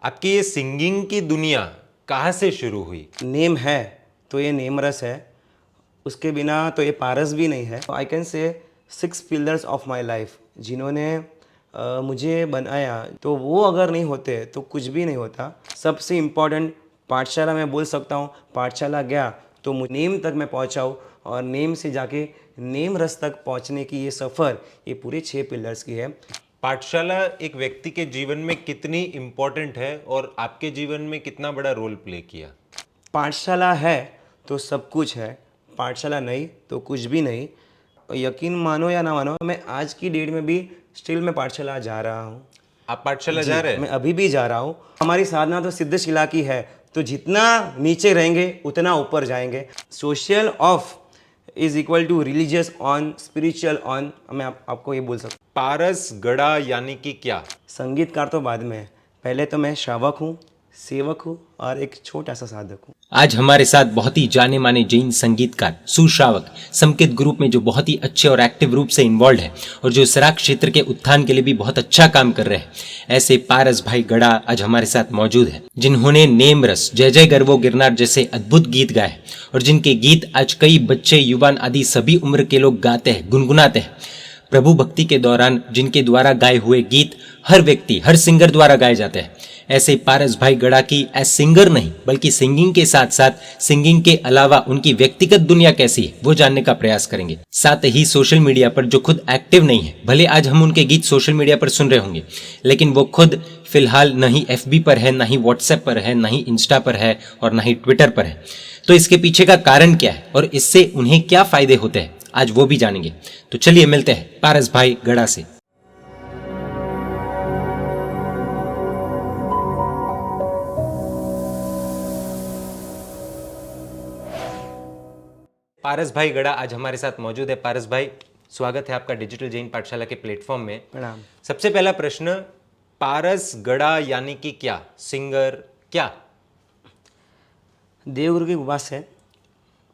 आपकी ये सिंगिंग की दुनिया कहाँ से शुरू हुई? नेम है तो ये नेम रस है, उसके बिना तो ये पारस भी नहीं है। I can say 6 pillars of my life जिन्होंने मुझे बनाया, तो वो अगर नहीं होते तो कुछ भी नहीं होता। सबसे इम्पॉर्टेंट पाठशाला मैं बोल सकता हूँ। पाठशाला गया तो नेम तक मैं पहुँचा हूँ, और नेम से जाके नेम रस तक पहुँचने की ये सफ़र ये पूरे 6 पिलर्स की है। पाठशाला एक व्यक्ति के जीवन में कितनी इम्पोर्टेंट है और आपके जीवन में कितना बड़ा रोल प्ले किया? पाठशाला है तो सब कुछ है, पाठशाला नहीं तो कुछ भी नहीं। यकीन मानो या ना मानो, मैं आज की डेट में भी स्टिल मैं पाठशाला जा रहा हूँ। आप पाठशाला जी, जा रहे हैं? मैं अभी भी जा रहा हूँ। हमारी साधना तो सिद्धशिला की है, तो जितना नीचे रहेंगे उतना ऊपर जाएंगे। Social off is equal to religious on, spiritual on. मैं आपको ये बोल सकता हूँ। पारस गड़ा यानी कि क्या? संगीतकार तो बाद में है, पहले तो मैं श्रावक हूँ, सेवक हूँ और एक छोटा सा साधक हूँ। आज हमारे साथ बहुत ही जाने माने जैन संगीतकार सुश्रावक संकेत ग्रुप में जो बहुत ही अच्छे और एक्टिव रूप से इन्वॉल्व है और जो सराक क्षेत्र के उत्थान के लिए भी बहुत अच्छा काम कर रहे हैं, ऐसे पारस भाई गड़ा आज हमारे साथ मौजूद है, जिन्होंने नेम रस, जय जय गर्वो गिरनार जैसे अद्भुत गीत गाए और जिनके गीत आज कई बच्चे, युवान आदि सभी उम्र के लोग गाते हैं, गुनगुनाते हैं। प्रभु भक्ति के दौरान जिनके द्वारा गाए हुए गीत हर व्यक्ति, हर सिंगर द्वारा गाए जाते हैं। ऐसे पारस भाई गड़ा की एज सिंगर नहीं बल्कि सिंगिंग के साथ साथ सिंगिंग के अलावा उनकी व्यक्तिगत दुनिया कैसी है वो जानने का प्रयास करेंगे। साथ ही सोशल मीडिया पर जो खुद एक्टिव नहीं है, भले आज हम उनके गीत सोशल मीडिया पर सुन रहे होंगे, लेकिन वो खुद फिलहाल न ही FB पर है, न ही व्हाट्सएप पर है, न ही इंस्टा पर है और न ही ट्विटर पर है। तो इसके पीछे का कारण क्या है और इससे उन्हें क्या फायदे होते हैं, आज वो भी जानेंगे। तो चलिए मिलते हैं पारस भाई गड़ा से। पारस भाई गड़ा आज हमारे साथ मौजूद है। पारस भाई, स्वागत है आपका डिजिटल जैन पाठशाला के प्लेटफॉर्म में। प्रणाम। सबसे पहला प्रश्न, पारस गड़ा यानी कि क्या? सिंगर क्या? देवगुरु की कृपा से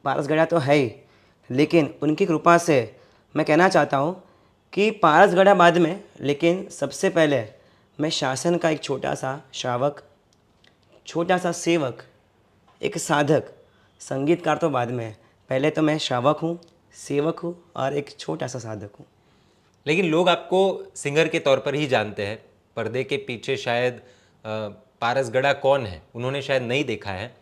पारस गढ़ा तो है ही, लेकिन उनकी कृपा से मैं कहना चाहता हूँ कि पारस गढ़ा बाद में, लेकिन सबसे पहले मैं शासन का एक छोटा सा श्रावक, छोटा सा सेवक, एक साधक। संगीतकार तो बाद में है, पहले तो मैं श्रावक हूँ, सेवक हूँ और एक छोटा सा साधक हूँ। लेकिन लोग आपको सिंगर के तौर पर ही जानते हैं। पर्दे के पीछे शायद पारस गड़ा कौन है उन्होंने शायद नहीं देखा है।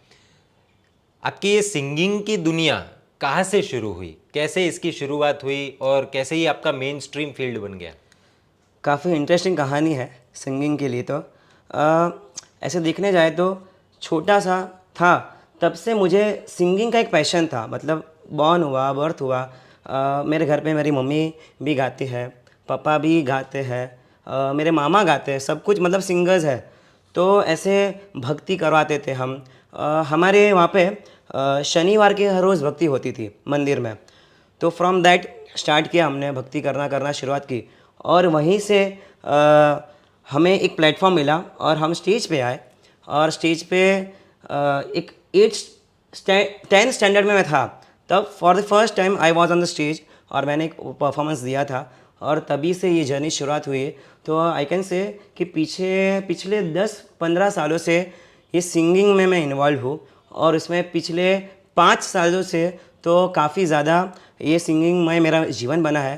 आपकी ये सिंगिंग की दुनिया कहाँ से शुरू हुई, कैसे इसकी शुरुआत हुई और कैसे ये आपका मेन स्ट्रीम फील्ड बन गया? काफ़ी इंटरेस्टिंग कहानी है सिंगिंग के लिए। तो ऐसे देखने जाए तो छोटा सा था, तब से मुझे सिंगिंग का एक पैशन था। मतलब बॉर्न हुआ, बर्थ हुआ, मेरे घर पे मेरी मम्मी भी गाती है, पापा भी गाते हैं, मेरे मामा गाते हैं, सब कुछ मतलब सिंगर्स है। तो ऐसे भक्ति करवाते थे हम। हमारे वहाँ पे शनिवार के हर रोज़ भक्ति होती थी मंदिर में। तो फ्रॉम दैट स्टार्ट किया हमने, भक्ति करना शुरुआत की, और वहीं से हमें एक प्लेटफॉर्म मिला और हम स्टेज पे आए। और स्टेज पे एक 10th स्टैंडर्ड में मैं था, तब for the first time I was on the stage और मैंने एक परफॉर्मेंस दिया था, और तभी से ये जर्नी शुरुआत हुई है। तो आई कैन से कि पिछले 10-15 सालों से ये सिंगिंग में मैं इन्वॉल्व हूँ, और इसमें पिछले 5 सालों से तो काफ़ी ज़्यादा ये सिंगिंग में मेरा जीवन बना है।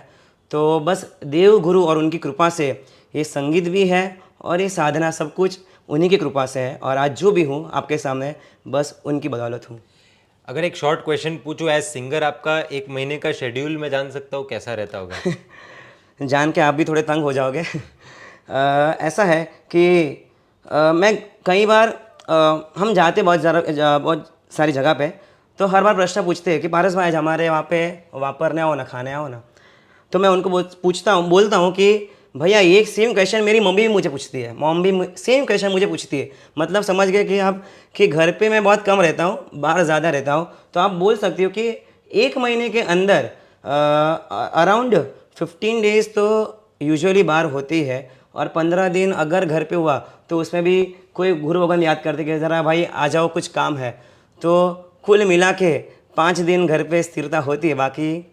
तो बस देव गुरु और उनकी कृपा से ये संगीत भी है और ये साधना सब कुछ उन्हीं की कृपा से है, और आज जो भी हूँ आपके सामने बस उनकी बदौलत हूँ। अगर एक शॉर्ट क्वेश्चन पूछूं, एज सिंगर आपका एक महीने का शेड्यूल मैं जान सकता हूँ कैसा रहता होगा? जान के आप भी थोड़े तंग हो जाओगे। ऐसा है कि मैं कई बार हम जाते बहुत सारी जगह पे, तो हर बार प्रश्न पूछते हैं कि पारस भाई आज हमारे वहाँ पे वापरने आओ ना, खाने आओ ना। तो मैं उनको बोलता हूँ कि भैया ये सेम क्वेश्चन मेरी मम्मी भी मुझे पूछती है, मॉम भी सेम क्वेश्चन मुझे पूछती है। मतलब समझ गए कि आप कि घर पे मैं बहुत कम रहता हूँ, बाहर ज़्यादा रहता हूँ। तो आप बोल सकते हो कि एक महीने के अंदर अराउंड 15 डेज तो यूजुअली बाहर होती है, और 15 दिन अगर घर पे हुआ तो उसमें भी कोई गुरु भगवान याद करते कि ज़रा भाई आ जाओ कुछ काम है। तो कुल मिला के 5 दिन घर पे स्थिरता होती है, बाकी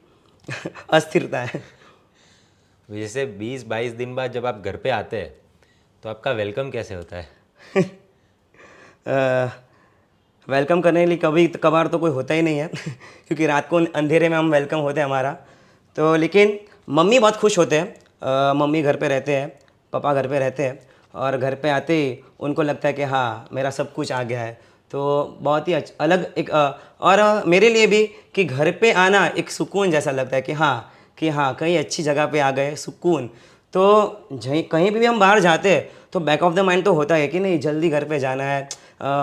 अस्थिरता है। जैसे 20-22 दिन बाद जब आप घर पे आते हैं तो आपका वेलकम कैसे होता है? वेलकम करने के लिए कभी कभार तो कोई होता ही नहीं है क्योंकि रात को अंधेरे में हम वेलकम होते हैं हमारा। तो लेकिन मम्मी बहुत खुश होते हैं। मम्मी घर पे रहते हैं, पापा घर पे रहते हैं और घर पे आते ही उनको लगता है कि हाँ मेरा सब कुछ आ गया है। तो बहुत ही अलग एक और मेरे लिए भी कि घर पे आना एक सुकून जैसा लगता है कि हाँ कहीं अच्छी जगह पे आ गए, सुकून। तो कहीं भी हम बाहर जाते हैं तो बैक ऑफ द माइंड तो होता है कि नहीं जल्दी घर पे जाना है,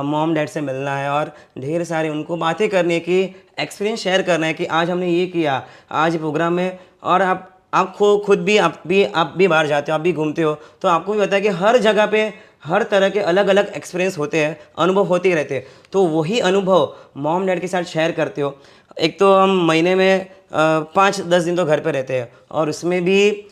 मॉम डैड से मिलना है और ढेर सारी उनको बातें करनी है कि एक्सपीरियंस शेयर करना है कि आज हमने ये किया आज प्रोग्राम में। और आप खुद भी आप भी बाहर जाते हो, आप भी घूमते हो तो आपको भी पता है कि हर जगह पे हर तरह के अलग अलग एक्सपीरियंस होते हैं, अनुभव होते ही रहते हैं। तो वही अनुभव मॉम डैड के साथ शेयर करते हो। एक तो हम महीने में 5-10 दिन तो घर पे रहते हैं और उसमें भी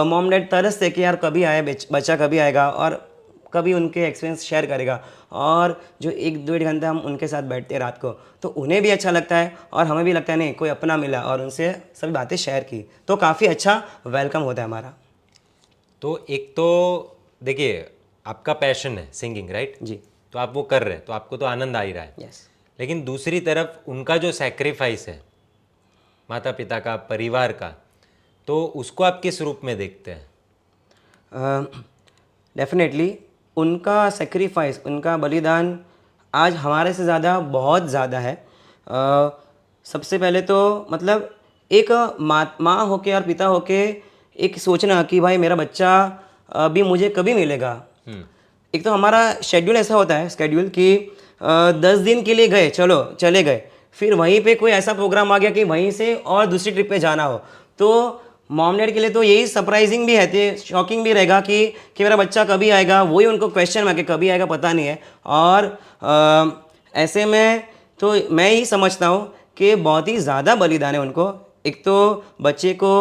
मॉम डैड तरसते कि यार कभी आए बच्चा कभी आएगा और कभी उनके एक्सपीरियंस शेयर करेगा। और जो 1-1.5 घंटा हम उनके साथ बैठते हैं रात को तो उन्हें भी अच्छा लगता है और हमें भी लगता है नहीं कोई अपना मिला और उनसे सभी बातें शेयर की तो काफ़ी अच्छा वेलकम होता है हमारा। तो एक तो देखिए आपका पैशन है सिंगिंग, राइट? जी तो आप वो कर रहे हैं तो आपको तो आनंद आ ही रहा है। यस। लेकिन दूसरी तरफ उनका जो सैक्रिफाइस है माता पिता का, परिवार का, तो उसको आप किस रूप में देखते हैं? डेफिनेटली उनका सेक्रीफाइस, उनका बलिदान आज हमारे से ज़्यादा बहुत ज़्यादा है। सबसे पहले तो मतलब एक माँ होके और पिता होके एक सोचना कि भाई मेरा बच्चा अभी मुझे कभी मिलेगा। एक तो हमारा शेड्यूल ऐसा होता है स्केड्यूल कि 10 दिन के लिए गए, चलो चले गए, फिर वहीं पे कोई ऐसा प्रोग्राम आ गया कि वहीं से और दूसरी ट्रिप पे जाना हो। तो मॉम डैड के लिए तो यही सरप्राइजिंग भी है, तो शॉकिंग भी रहेगा कि मेरा बच्चा कभी आएगा, वही उनको क्वेश्चन में कि कभी आएगा पता नहीं है। और ऐसे में तो मैं ही समझता हूँ कि बहुत ही ज़्यादा बलिदान है उनको। एक तो बच्चे को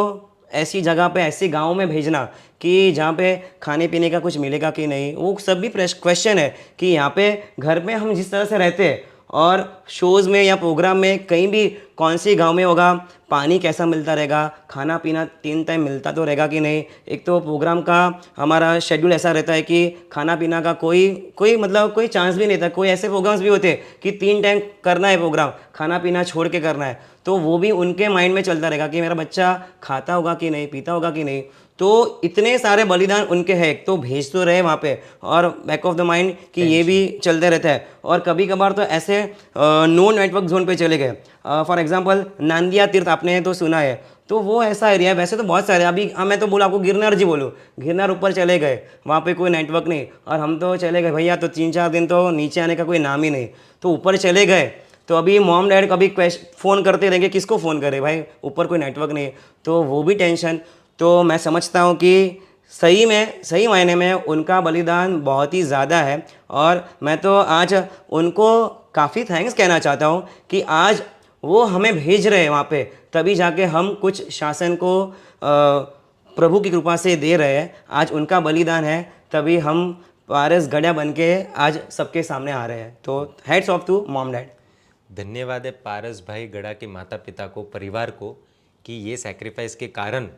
ऐसी जगह पे ऐसे गांव में भेजना कि जहाँ पे खाने पीने का कुछ मिलेगा कि नहीं, वो सब भी क्वेश्चन है कि यहाँ पे घर में हम जिस तरह से रहते हैं और शोज़ में या प्रोग्राम में कहीं भी कौन सी गांव में होगा, पानी कैसा मिलता रहेगा, खाना पीना 3 टाइम मिलता तो रहेगा कि नहीं। एक तो प्रोग्राम का हमारा शेड्यूल ऐसा रहता है कि खाना पीना का कोई मतलब कोई चांस भी नहीं था। कोई ऐसे प्रोग्राम्स भी होते हैं कि 3 टाइम करना है प्रोग्राम, खाना पीना छोड़ के करना है। तो वो भी उनके माइंड में चलता रहेगा कि मेरा बच्चा खाता होगा कि नहीं, पीता होगा कि नहीं। तो इतने सारे बलिदान उनके हैं, एक तो भेज तो रहे वहाँ पे और बैक ऑफ द माइंड कि ये भी चलते रहता है। और कभी कभार तो ऐसे नो नेटवर्क जोन पे चले गए। फॉर एग्जांपल नांदिया तीर्थ आपने तो सुना है, तो वो ऐसा एरिया है। वैसे तो बहुत सारे अभी मैं तो बोला आपको गिरनार जी बोलूँ, गिरनार ऊपर चले गए, वहाँ पे कोई नेटवर्क नहीं और हम तो चले गए भैया, तो 3-4 दिन तो नीचे आने का कोई नाम ही नहीं। तो ऊपर चले गए तो अभी मॉम डैड कभी फ़ोन करते रहेंगे, किसको फ़ोन करे भाई, ऊपर कोई नेटवर्क नहीं, तो वो भी टेंशन। तो मैं समझता हूँ कि सही मायने में उनका बलिदान बहुत ही ज़्यादा है। और मैं तो आज उनको काफ़ी थैंक्स कहना चाहता हूँ कि आज वो हमें भेज रहे हैं वहाँ पे, तभी जाके हम कुछ शासन को प्रभु की कृपा से दे रहे हैं। आज उनका बलिदान है तभी हम पारस गड्या बन के आज सबके सामने आ रहे हैं। तो heads off to mom dad. धन्यवाद है पारस भाई गड़ा के माता पिता को, परिवार को, कि ये सैक्रिफाइस के कारण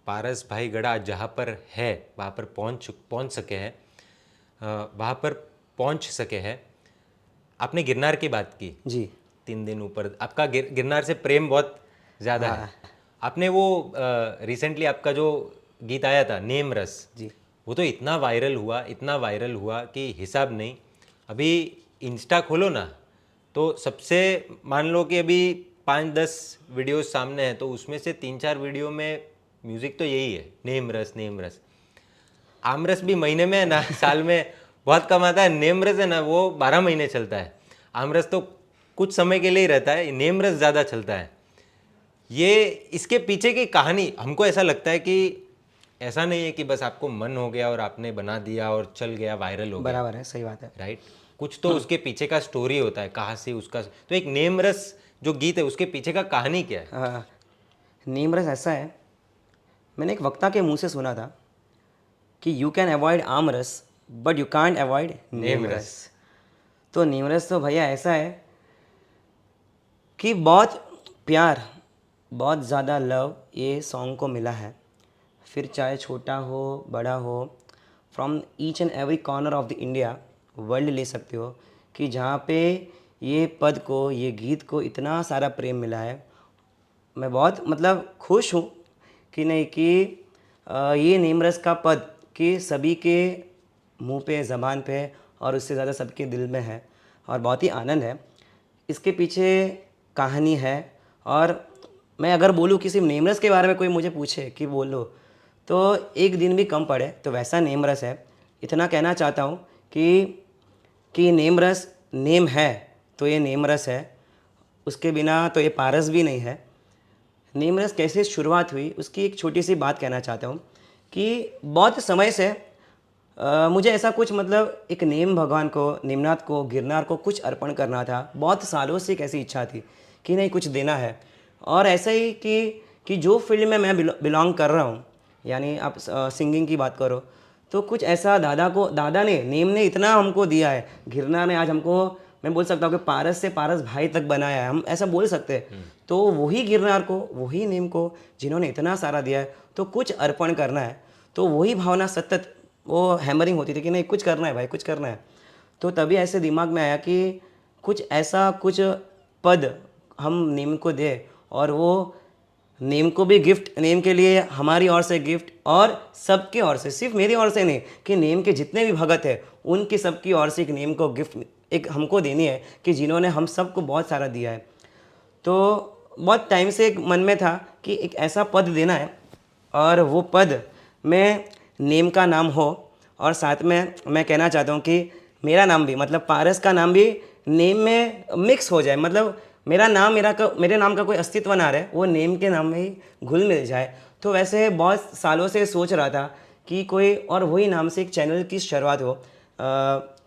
पारस भाई गड़ा आज जहाँ पर है वहाँ पर पहुँच सके हैं, वहाँ पर पहुँच सके हैं। आपने गिरनार की बात की जी 3 दिन ऊपर, आपका गिरनार से प्रेम बहुत ज़्यादा है। आपने वो रिसेंटली आपका जो गीत आया था नेम रस जी, वो तो इतना वायरल हुआ कि हिसाब नहीं। अभी इंस्टा खोलो ना तो सबसे मान लो कि अभी 5-10 वीडियोस सामने हैं तो उसमें से 3-4 वीडियो में म्यूज़िक तो यही है, नेम रस। आमरस भी महीने में है ना, साल में बहुत कम आता है। नेम रस है ना वो 12 महीने चलता है। आमरस तो कुछ समय के लिए ही रहता है, नेम रस ज़्यादा चलता है। ये इसके पीछे की कहानी हमको ऐसा लगता है कि ऐसा नहीं है कि बस आपको मन हो गया और आपने बना दिया और चल गया, वायरल हो गया। बराबर है, सही बात है। राइट, कुछ तो उसके पीछे का स्टोरी होता है, कहाँ से उसका। तो एक नेम रस जो गीत है उसके पीछे का कहानी क्या है? नेम रस ऐसा है, मैंने एक वक्ता के मुंह से सुना था कि यू कैन अवॉइड आम रस but you can't avoid name रस। तो नेम रस तो भैया ऐसा है कि बहुत प्यार, बहुत ज़्यादा लव ये सॉन्ग को मिला है। फिर चाहे छोटा हो बड़ा हो, from each and every corner of the India, world ले सकते हो, कि जहाँ पे ये पद को, ये गीत को इतना सारा प्रेम मिला है। मैं बहुत मतलब खुश हूँ कि नहीं कि ये नीमरस का पद कि सभी के मुंह पे, ज़बान पे और उससे ज़्यादा सबके दिल में है और बहुत ही आनंद है। इसके पीछे कहानी है और मैं अगर बोलूँ कि सिर्फ नेमरस के बारे में कोई मुझे पूछे कि बोलो तो एक दिन भी कम पड़े, तो वैसा नेमरस है। इतना कहना चाहता हूँ कि नेमरस नेम है तो ये नेमरस है, उसके बिना तो ये पारस भी नहीं है। नेमरस कैसे शुरुआत हुई उसकी एक छोटी सी बात कहना चाहता हूँ कि बहुत समय से मुझे ऐसा कुछ मतलब एक नेम भगवान को, नेमनाथ को, गिरनार को कुछ अर्पण करना था। बहुत सालों से एक ऐसी इच्छा थी कि नहीं कुछ देना है। और ऐसा ही कि जो फील्ड में मैं बिलोंग कर रहा हूँ, यानी आप सिंगिंग की बात करो तो कुछ ऐसा दादा ने, नेम ने इतना हमको दिया है। गिरनार ने आज हमको, मैं बोल सकता हूँ कि पारस से पारस भाई तक बनाया है, हम ऐसा बोल सकते हैं। तो वही गिरनार को, वही नेम को जिन्होंने इतना सारा दिया है तो कुछ अर्पण करना है। तो वही भावना सतत वो हैमरिंग होती थी कि नहीं कुछ करना है भाई, कुछ करना है। तो तभी ऐसे दिमाग में आया कि कुछ ऐसा कुछ पद हम नेम को दे और वो नेम को भी गिफ्ट, नेम के लिए हमारी ओर से गिफ्ट और सबके ओर से, सिर्फ मेरी ओर से नहीं कि नेम के जितने भी भगत हैं उनकी सबकी ओर से एक नेम को गिफ्ट एक हमको देनी है कि जिन्होंने हम सबको बहुत सारा दिया है। तो बहुत टाइम से एक मन में था कि एक ऐसा पद देना है और वो पद में नेम का नाम हो और साथ में मैं कहना चाहता हूँ कि मेरा नाम भी, मतलब पारस का नाम भी नेम में मिक्स हो जाए। मतलब मेरा नाम, मेरे नाम का कोई अस्तित्व ना रहे, वो नेम के नाम में ही घुल मिल जाए। तो वैसे बहुत सालों से सोच रहा था कि कोई और वही नाम से एक चैनल की शुरुआत हो।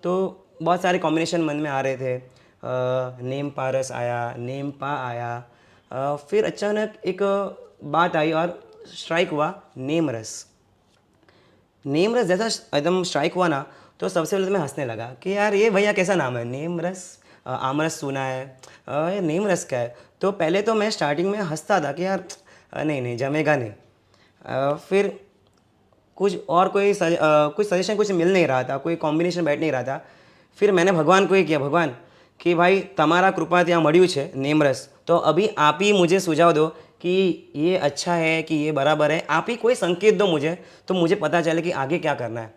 तो बहुत सारे कॉम्बिनेशन मन में आ रहे थे। नेम पारस आया, नेम पा आया, फिर अचानक एक बात आई और स्ट्राइक हुआ नेमरस। नेमरस जैसा एकदम स्ट्राइक हुआ ना तो सबसे पहले तो मैं हंसने लगा कि यार ये भैया कैसा नाम है, नेमरस। आमरस सुना है, ये नेमरस क्या है। तो पहले तो मैं स्टार्टिंग में हंसता था कि यार नहीं जमेगा नहीं। फिर कुछ और कुछ सजेशन कुछ मिल नहीं रहा था, कोई कॉम्बिनेशन बैठ नहीं रहा था। फिर मैंने भगवान को ही किया, भगवान कि भाई તમારા કૃપા ત્યાં મળ્યું છે नेमरस, तो अभी आप ही मुझे सुझाव दो कि ये अच्छा है कि ये बराबर है। आप ही कोई संकेत दो मुझे तो मुझे पता चले कि आगे क्या करना है।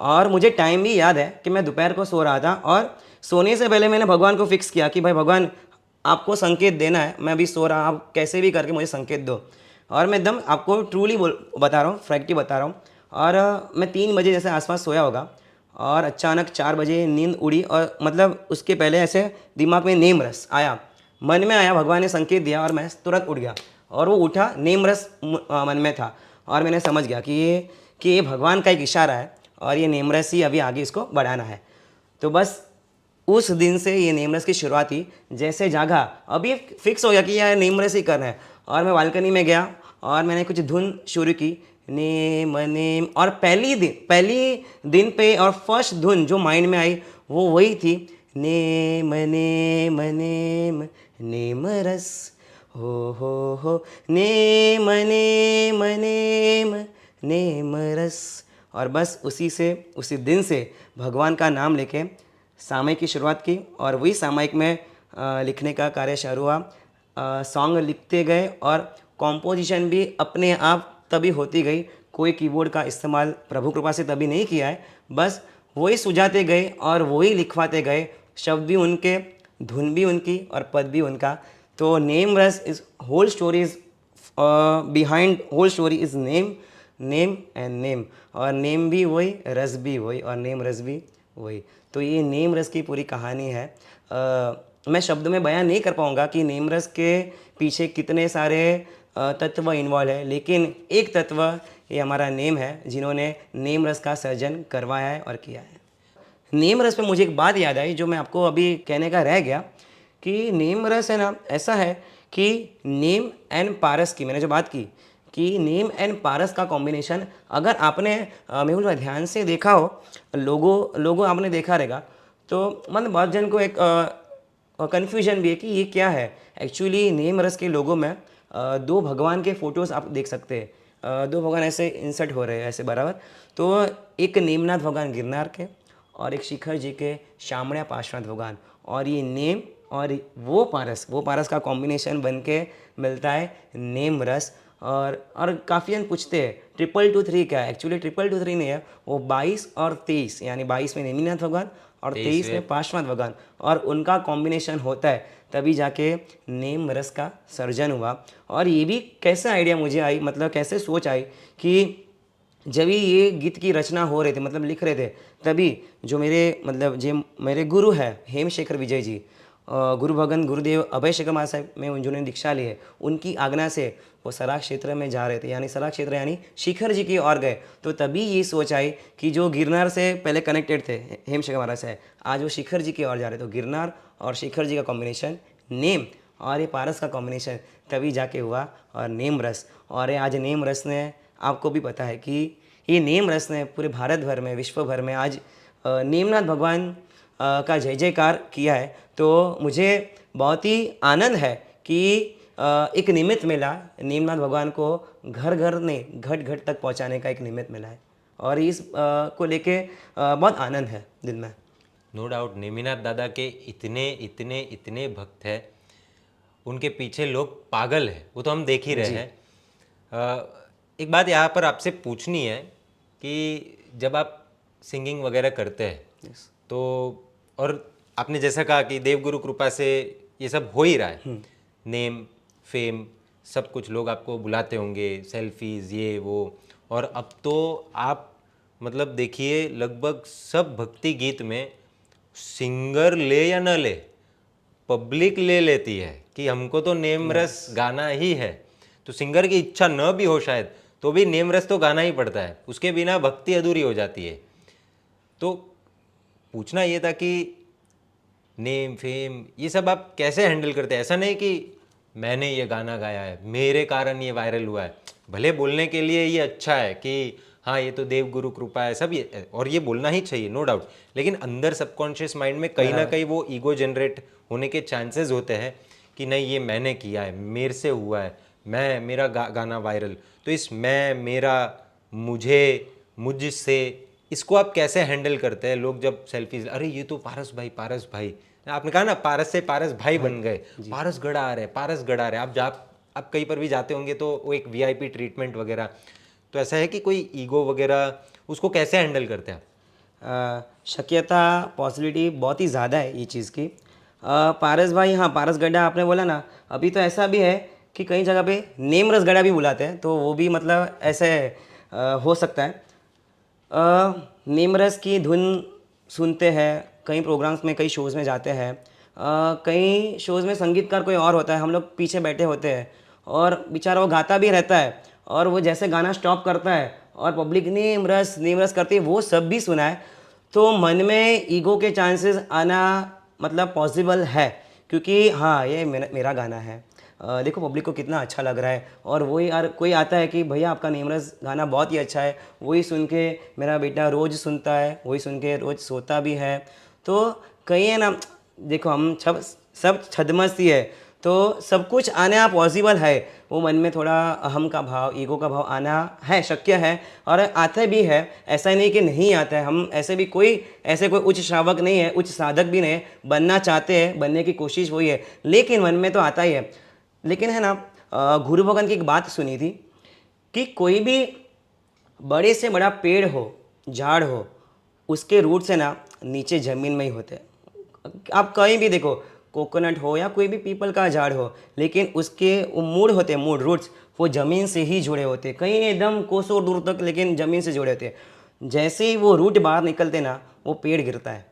और मुझे टाइम भी याद है कि मैं दोपहर को सो रहा था और सोने से पहले मैंने भगवान को फिक्स किया कि भाई भगवान आपको संकेत देना है, मैं अभी सो रहा, आप कैसे भी करके मुझे संकेत दो। और मैं एकदम आपको ट्रूली बता रहा हूँ, फ्रैक्टली बता रहा हूँ। और मैं 3 बजे जैसे आसपास सोया होगा और अचानक 4 बजे नींद उड़ी और मतलब उसके पहले ऐसे दिमाग में नेमरस आया, मन में आया, भगवान ने संकेत दिया और मैं तुरंत उठ गया और वो उठा, नेमरस मन में था। और मैंने समझ गया कि ये भगवान का एक इशारा है और ये नेमरस ही अभी आगे इसको बढ़ाना है। तो बस उस दिन से ये नेमरस की शुरुआत ही, जैसे जागा अभी फिक्स हो गया कि यार नेमरस ही करना है। और मैं बालकनी में गया और मैंने कुछ धुन शुरू की, नेम नेम। और पहली दिन पे और फर्स्ट धुन जो माइंड में आई वो वही थी, नेम नेम नेम नेमरस हो नेम नेम नेम नेमरस। और बस उसी दिन से भगवान का नाम लेके सामयिक की शुरुआत की और वही सामयिक में लिखने का कार्य शुरू हुआ। सॉन्ग लिखते गए और कॉम्पोजिशन भी अपने आप तभी होती गई। कोई कीबोर्ड का इस्तेमाल प्रभु कृपा से तभी नहीं किया है, बस वही सुझाते गए और वही लिखवाते गए। शब्द भी उनके, धुन भी उनकी और पद भी उनका। तो नेमरस is whole story is behind, whole story is name and name. और नेम भी वही, रस भी वही और नेम रस भी वही। तो ये नेम रस की पूरी कहानी है। मैं शब्द में बयान नहीं कर पाऊँगा कि नेम रस के पीछे कितने सारे तत्व इन्वॉल्व है, लेकिन एक तत्व ये हमारा नेम है जिन्होंने नेम रस का सर्जन करवाया है और किया है। नेम रस पे मुझे एक बात याद आई जो मैं आपको अभी कहने का रह गया कि नेम रस है ना, ऐसा है कि नेम एंड पारस की मैंने जो बात की कि नेम एंड पारस का कॉम्बिनेशन, अगर आपने मेहुल भाई ध्यान से देखा हो, लोगो आपने देखा रहेगा, तो मतलब बहुत जन को एक कन्फ्यूजन भी है कि ये क्या है। एक्चुअली नेम रस के लोगों में 2 भगवान के फोटोज़ आप देख सकते हैं। 2 भगवान ऐसे इंसर्ट हो रहे हैं ऐसे बराबर। तो एक नेमनाथ भगवान गिरनार के और एक शिखर जी के शामणिया पार्श्वनाथ भगवान, और ये नेम और वो पारस का कॉम्बिनेशन बन के मिलता है नेम रस। और काफ़ी जन पूछते हैं 223 क्या है। एक्चुअली 223 नहीं है, वो 22 और 23, यानी 22 में नेमिनाथ भगवान और 23 में पार्श्वनाथ भगवान, और उनका कॉम्बिनेशन होता है, तभी जाके नेम रस का सर्जन हुआ। और ये भी कैसे आइडिया मुझे आई, मतलब कैसे सोच आई कि जब भी ये गीत की रचना हो रहे थे, मतलब लिख रहे थे, तभी जो मेरे गुरु है हेमशेखर विजय जी, गुरु भगन गुरुदेव अभय शेखर महाराज साहब में जिन्होंने दीक्षा ली है, उनकी आज्ञा से वो सराक क्षेत्र में जा रहे थे, यानी सराक क्षेत्र यानी शिखर जी की ओर गए। तो तभी ये सोच आई कि जो गिरनार से पहले कनेक्टेड थे हेमशेखर महाराज साहब, आज वो शिखर जी की ओर जा रहे, तो गिरनार और शिखर जी का कॉम्बिनेशन नेम और ये पारस का कॉम्बिनेशन तभी जाके हुआ, और नेम रस। और ये आज नेम रस ने, आपको भी पता है कि ये नेम रस ने पूरे भारत भर में, विश्व भर में आज नेमनाथ भगवान का जय जयकार किया है। तो मुझे बहुत ही आनंद है कि एक निमित्त मिला नेमनाथ भगवान को घर घर ने घट घट तक पहुंचाने का एक निमित्त मिला है, और इस को लेके बहुत आनंद है दिल में। नो डाउट नेमिनाथ दादा के इतने इतने इतने भक्त हैं, उनके पीछे लोग पागल हैं, वो तो हम देख ही रहे हैं। एक बात यहाँ पर आपसे पूछनी है कि जब आप सिंगिंग वगैरह करते हैं तो, और आपने जैसा कहा कि देवगुरु कृपा से ये सब हो ही रहा है, नेम फेम सब कुछ, लोग आपको बुलाते होंगे, सेल्फीज ये वो, और अब तो आप मतलब देखिए लगभग सब भक्ति गीत में सिंगर ले या न ले, पब्लिक ले लेती है कि हमको तो नेम रस गाना ही है। तो सिंगर की इच्छा न भी हो शायद, तो भी नेम रस तो गाना ही पड़ता है, उसके बिना भक्ति अधूरी हो जाती है। तो पूछना ये था कि नेम फेम ये सब आप कैसे हैंडल करते हैं? ऐसा नहीं कि मैंने ये गाना गाया है, मेरे कारण ये वायरल हुआ है। भले बोलने के लिए ये अच्छा है कि हाँ ये तो देव गुरु कृपा है, सब ये, और ये बोलना ही चाहिए नो डाउट, लेकिन अंदर सबकॉन्शियस माइंड में कहीं ना कहीं वो ईगो जनरेट होने के चांसेस होते हैं कि नहीं ये मैंने किया है, मेरे से हुआ है, मेरा गाना वायरल। तो इस मैं, मेरा, मुझे, मुझसे, इसको आप कैसे हैंडल करते हैं? लोग जब सेल्फीज, अरे ये तो पारस भाई, आपने कहा ना पारस से पारस भाई बन गए, पारस गड़ा आ रहे। आप कहीं पर भी जाते होंगे तो वो एक वीआईपी ट्रीटमेंट वगैरह, तो ऐसा है कि कोई ईगो वगैरह, उसको कैसे हैंडल करते हैं आप? शक्यता पॉसिबिलिटी बहुत ही ज़्यादा है ये चीज़ की। पारस भाई, हाँ पारस गड्ढा आपने बोला ना, अभी तो ऐसा भी है कि कई जगह पे नेम रस गड्ढा भी बुलाते हैं, तो वो भी मतलब ऐसे हो सकता है। नेम रस की धुन सुनते हैं, कई प्रोग्राम्स में, कई शोज़ में जाते हैं, कई शोज़ में संगीतकार कोई और होता है, हम लोग पीछे बैठे होते हैं, और बेचारा वो गाता भी रहता है, और वो जैसे गाना स्टॉप करता है और पब्लिक नेम रस करती है, वो सब भी सुना है। तो मन में ईगो के चांसेस आना मतलब पॉसिबल है, क्योंकि हाँ ये मेरा गाना है, देखो पब्लिक को कितना अच्छा लग रहा है, और वही यार कोई आता है कि भैया आपका नेमरस गाना बहुत ही अच्छा है, वही सुन के मेरा बेटा रोज़ सुनता है, वही सुन के रोज़ सोता भी है। तो कहीं है ना, देखो हम सब छदमस्ती है, तो सब कुछ आना पॉसिबल है, वो मन में थोड़ा अहम का भाव, ईगो का भाव आना है, शक्य है, और आता भी है, ऐसा नहीं कि नहीं आता है। हम ऐसे कोई उच्च श्रावक नहीं है, उच्च साधक भी नहीं, बनना चाहते हैं, बनने की कोशिश वही है, लेकिन मन में तो आता ही है। लेकिन है ना, गुरु भगवान की एक बात सुनी थी कि कोई भी बड़े से बड़ा पेड़ हो, झाड़ हो, उसके रूट से ना नीचे ज़मीन में ही होते हैं। आप कहीं भी देखो, कोकोनट हो या कोई भी पीपल का झाड़ हो, लेकिन उसके वो मूड होते हैं, मूड रूट्स, वो ज़मीन से ही जुड़े होते हैं, कहीं एकदम कोसों दूर तक, लेकिन ज़मीन से जुड़े होते हैं। जैसे ही वो रूट बाहर निकलते ना, वो पेड़ गिरता है।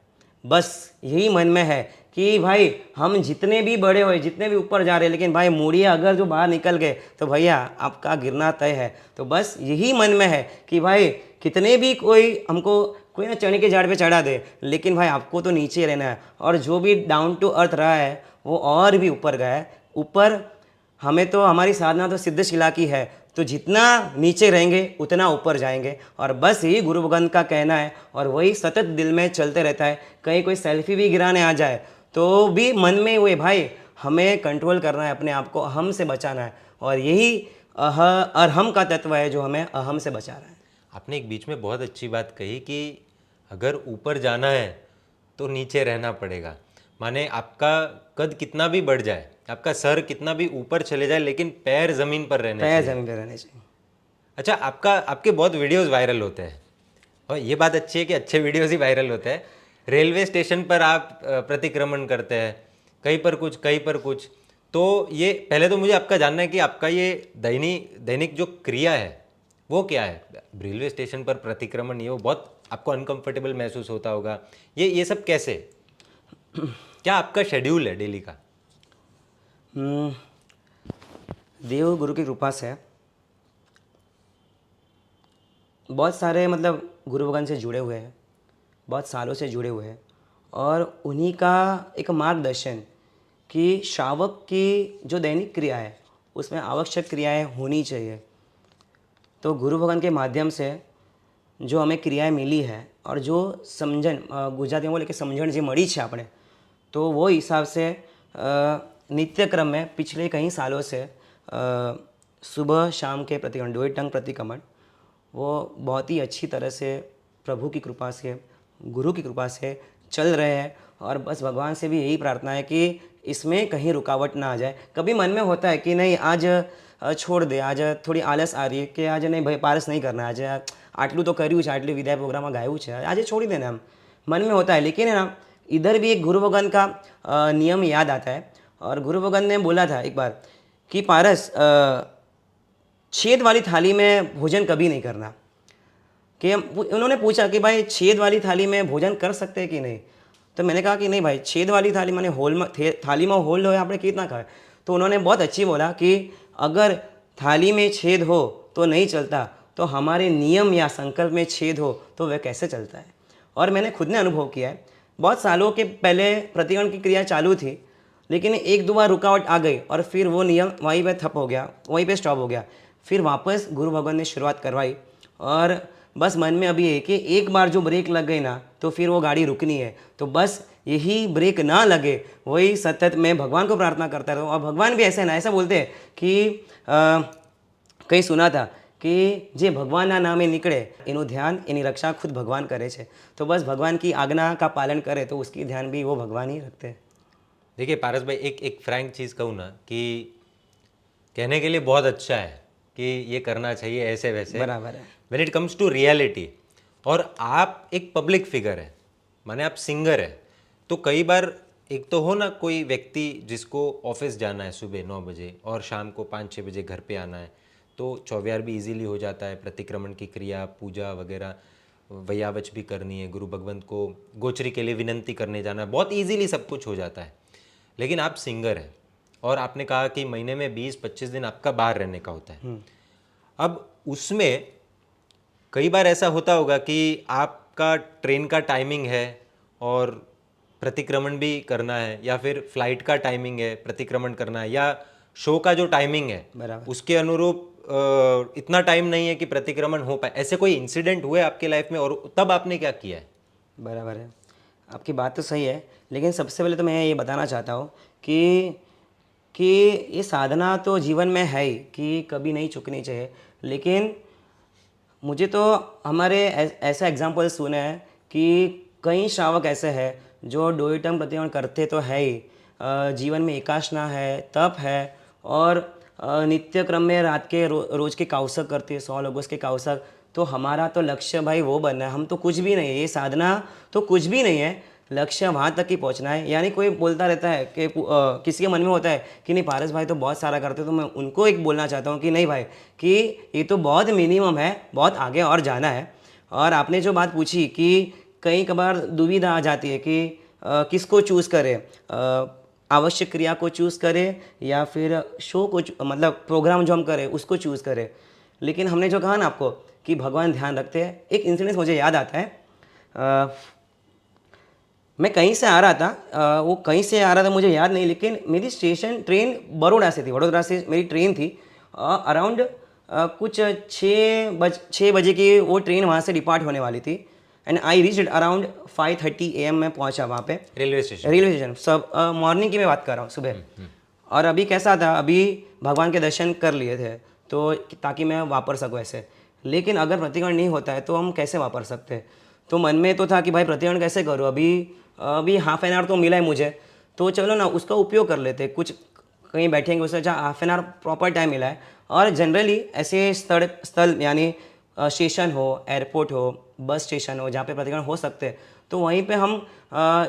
बस यही मन में है कि भाई हम जितने भी बड़े हुए, जितने भी ऊपर जा रहे हैं, लेकिन भाई मूड़िया अगर जो बाहर निकल गए तो भैया आपका गिरना तय है। तो बस यही मन में है कि भाई कितने भी कोई ना चने के झाड़ पे चढ़ा दे, लेकिन भाई आपको तो नीचे रहना है, और जो भी डाउन टू अर्थ रहा है वो और भी ऊपर गया है। ऊपर हमें तो, हमारी साधना तो सिद्धशिला की है, तो जितना नीचे रहेंगे उतना ऊपर जाएंगे, और बस यही गुरु भगवान का कहना है, और वही सतत दिल में चलते रहता है। कहीं कोई सेल्फी भी गिराने आ जाए तो भी मन में हुए भाई हमें कंट्रोल करना है, अपने आप को अहम से बचाना है, और यही अरहम का तत्व है जो हमें अहम से बचा रहा है। आपने एक बीच में बहुत अच्छी बात कही कि अगर ऊपर जाना है तो नीचे रहना पड़ेगा। माने आपका कद कितना भी बढ़ जाए, आपका सर कितना भी ऊपर चले जाए, लेकिन पैर ज़मीन पर रहने पैर चाहिए। ज़मीन पे रहने चाहिए। अच्छा, आपके बहुत वीडियोस वायरल होते हैं, और ये बात अच्छी है कि अच्छे वीडियोस ही वायरल होते हैं। रेलवे स्टेशन पर आप प्रतिक्रमण करते हैं, कहीं पर कुछ कहीं पर कुछ। तो ये पहले तो मुझे आपका जानना है कि आपका ये दैनिक जो क्रिया है वो क्या है। रेलवे स्टेशन पर प्रतिक्रमण, ये वो बहुत आपको अनकंफर्टेबल महसूस होता होगा। ये सब कैसे, क्या आपका शेड्यूल है डेली का? देव गुरु की कृपा से बहुत सारे मतलब गुरु भगवान से जुड़े हुए हैं, बहुत सालों से जुड़े हुए हैं, और उन्हीं का एक मार्गदर्शन कि श्रावक की जो दैनिक क्रिया है उसमें आवश्यक क्रियाएं होनी चाहिए। तो गुरु भगवान के माध्यम से जो हमें क्रियाएं मिली है और जो समझन गुजराती में बोले कि समझन जी मળી છે આપણે, तो वो हिसाब से नित्य क्रम में पिछले कई सालों से सुबह शाम के प्रतिक्रमण, 2 टंग प्रतिक्रमण, वो बहुत ही अच्छी तरह से प्रभु की कृपा से, गुरु की कृपा से चल रहे हैं। और बस भगवान से भी यही प्रार्थना है कि इसमें कहीं रुकावट ना आ जाए। कभी मन में होता है कि नहीं आज छोड़ दे, आज थोड़ी आलस आ रही है कि आज नहीं भाई पारस नहीं करना, आज આટલું તો કર્યું છે, આટલી વિદાય પ્રોગ્રામમાં ગાયું છે, આજે छोड़ी देना, हम मन में होता है। लेकिन है ना, इधर भी एक गुरु भगवान का नियम याद आता है। और गुरु भगवान ने बोला था एक बार कि पारस छेद वाली थाली में भोजन कभी नहीं करना। कि उन्होंने पूछा कि भाई छेद वाली थाली में भोजन कर सकते हैं कि नहीं, तो मैंने कहा कि नहीं भाई, छेद वाली थाली माने होल में थाली में होल हो આપણે कितना खाए। तो उन्होंने बहुत अच्छी बोला कि अगर थाली में छेद हो तो नहीं चलता, तो हमारे नियम या संकल्प में छेद हो तो वह कैसे चलता है। और मैंने खुद ने अनुभव किया है। बहुत सालों के पहले प्रतिक्रमण की क्रिया चालू थी, लेकिन एक दो बार रुकावट आ गई और फिर वो नियम वहीं पे ठप हो गया, वहीं पे स्टॉप हो गया। फिर वापस गुरु भगवान ने शुरुआत करवाई, और बस मन में अभी है कि एक बार जो ब्रेक लग गई ना तो फिर वो गाड़ी रुकनी है। तो बस यही ब्रेक ना लगे, वही सतत मैं भगवान को प्रार्थना करता रहूँ। और भगवान भी ऐसे ना ऐसा बोलते हैं कि कहीं सुना था कि जे भगवानના નામે નીકળે એનું ધ્યાન, એની રક્ષા खुद भगवान करे છે। तो बस भगवान की आज्ञा का पालन करे तो उसकी ध्यान भी वो भगवान ही रखते हैं। देखिए पारस भाई, एक फ्रैंक चीज़ कहूँ ना कि कहने के लिए बहुत अच्छा है कि ये करना चाहिए ऐसे वैसे, बराबर है। When it comes to reality, और आप एक पब्लिक फिगर है, माने आप सिंगर है, तो कई बार एक तो हो ना कोई व्यक्ति जिसको ऑफिस जाना है सुबह 9 बजे और शाम को 5-6 बजे घर पे आना है, तो चौवियार भी इजीली हो जाता है, प्रतिक्रमण की क्रिया, पूजा वगैरह, वैयावच भी करनी है, गुरु भगवंत को गोचरी के लिए विनंती करने जाना है, बहुत इजीली सब कुछ हो जाता है। लेकिन आप सिंगर हैं और आपने कहा कि महीने में 20-25 दिन आपका बाहर रहने का होता है। अब उसमें कई बार ऐसा होता होगा कि आपका ट्रेन का टाइमिंग है और प्रतिक्रमण भी करना है, या फिर फ्लाइट का टाइमिंग है, प्रतिक्रमण करना है, या शो का जो टाइमिंग है बराबर। उसके अनुरूप इतना टाइम नहीं है कि प्रतिक्रमण हो पाए। ऐसे कोई इंसिडेंट हुए आपके लाइफ में, और तब आपने क्या किया है? बराबर है, आपकी बात तो सही है। लेकिन सबसे पहले तो मैं ये बताना चाहता हूँ कि ये साधना तो जीवन में है ही कि कभी नहीं चुकनी चाहिए। लेकिन मुझे तो हमारे ऐसा एग्जाम्पल सुने हैं कि कई श्रावक ऐसे हैं जो डोइटम प्रतिक्रमण करते तो है ही, जीवन में एकाशना है, तप है, और नित्य क्रम में रात के रोज के काउसक करते हैं, 100 लोगों के काउसक। तो हमारा तो लक्ष्य भाई वो बनना है, हम तो कुछ भी नहीं है, ये साधना तो कुछ भी नहीं है, लक्ष्य वहाँ तक ही पहुँचना है। यानी कोई बोलता रहता है कि किसी के मन में होता है कि नहीं पारस भाई तो बहुत सारा करते, तो मैं उनको एक बोलना चाहता हूँ कि नहीं भाई, कि ये तो बहुत मिनिमम है, बहुत आगे और जाना है। और आपने जो बात पूछी कि कई कबार दुविधा आ जाती है कि किसको चूज़ करें, आवश्यक क्रिया को चूज़ करें या फिर शो को मतलब प्रोग्राम जो हम करें उसको चूज़ करें। लेकिन हमने जो कहा ना आपको कि भगवान ध्यान रखते हैं, एक इंसिडेंस मुझे याद आता है। मैं कहीं से आ रहा था, वो कहीं से आ रहा था मुझे याद नहीं, लेकिन मेरी स्टेशन ट्रेन बड़ोड़ा से थी, वडोदरा से मेरी ट्रेन थी। अराउंड कुछ 6 बजे की वो ट्रेन वहाँ से डिपार्ट होने वाली थी। And I reached around 5:30 AM में पहुँचा वहाँ पे रेलवे स्टेशन। सब मॉर्निंग की मैं बात कर रहा हूँ, सुबह। और अभी कैसा था, अभी भगवान के दर्शन कर लिए थे तो ताकि मैं वापस सकूँ ऐसे। लेकिन अगर प्रतिक्रमण नहीं होता है तो हम कैसे वापस सकते हैं। तो मन में तो था कि भाई प्रतिकरण कैसे करूँ, अभी अभी हाफ एन आवर तो मिला है मुझे, तो चलो ना उसका उपयोग कर लेते, कुछ कहीं बैठेंगे उससे अच्छा half an hour proper time मिला है। और जनरली ऐसे स्थल यानी स्टेशन हो, एयरपोर्ट हो, बस स्टेशन हो, जहाँ पे प्रतिकरण हो सकते हैं, तो वहीं पे हम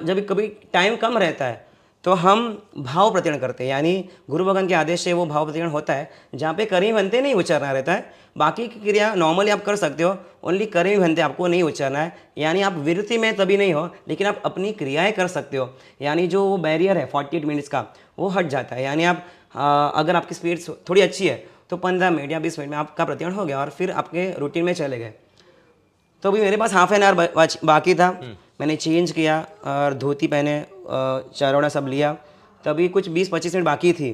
जब कभी टाइम कम रहता है तो हम भाव प्रतिकरण करते हैं, यानी गुरु भगवान के आदेश से वो भाव प्रतिकरण होता है जहाँ पे करी बनते नहीं उच्चारना रहता है। बाकी की क्रिया नॉर्मली आप कर सकते हो, ओनली करी बनते आपको नहीं उच्चारना है, यानी आप विरति में तभी नहीं हो, लेकिन आप अपनी क्रियाएं कर सकते हो, यानी जो वो बैरियर है 48 मिनट्स का वो हट जाता है। यानी आप अगर आपकी स्पीड थोड़ी अच्छी है तो 15 मिनट या 20 मिनट में आपका प्रतिकरण हो गया और फिर आपके रूटीन में चले गए। तो अभी मेरे पास हाफ एन आवर बाकी था, मैंने चेंज किया और धोती पहने, चारोड़ा सब लिया, तभी कुछ 20-25 मिनट बाकी थी।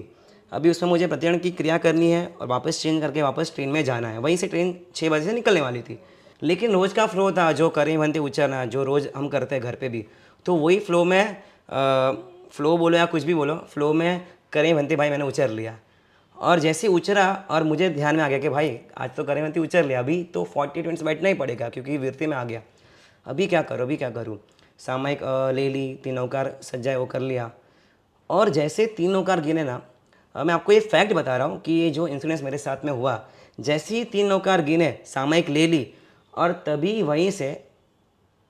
अभी उसमें मुझे प्रतिकरण की क्रिया करनी है और वापस चेंज करके वापस ट्रेन में जाना है। वहीं से ट्रेन 6 बजे से निकलने वाली थी, लेकिन रोज़ का फ्लो था जो करें बनते उच्चारना, जो रोज़ हम करते हैं घर पे भी, तो वही फ्लो में फ्लो बोलो या कुछ भी बोलो, फ्लो में करें बनते भाई मैंने उच्चार लिया। और जैसे ही उचरा और मुझे ध्यान में आ गया कि भाई आज तो करेंती उचर लिया, अभी तो 40 मिनट्स बैठना ही पड़ेगा क्योंकि विरती में आ गया। अभी क्या करूँ, सामायिक ले ली, 3 औकार सज्जाए वो कर लिया। और जैसे 3 औकार गिने ना, मैं आपको ये फैक्ट बता रहा हूँ कि ये जो इंसिडेंस मेरे साथ में हुआ, जैसे ही 3 औकार गिने, सामायिक ले ली, और तभी वहीं से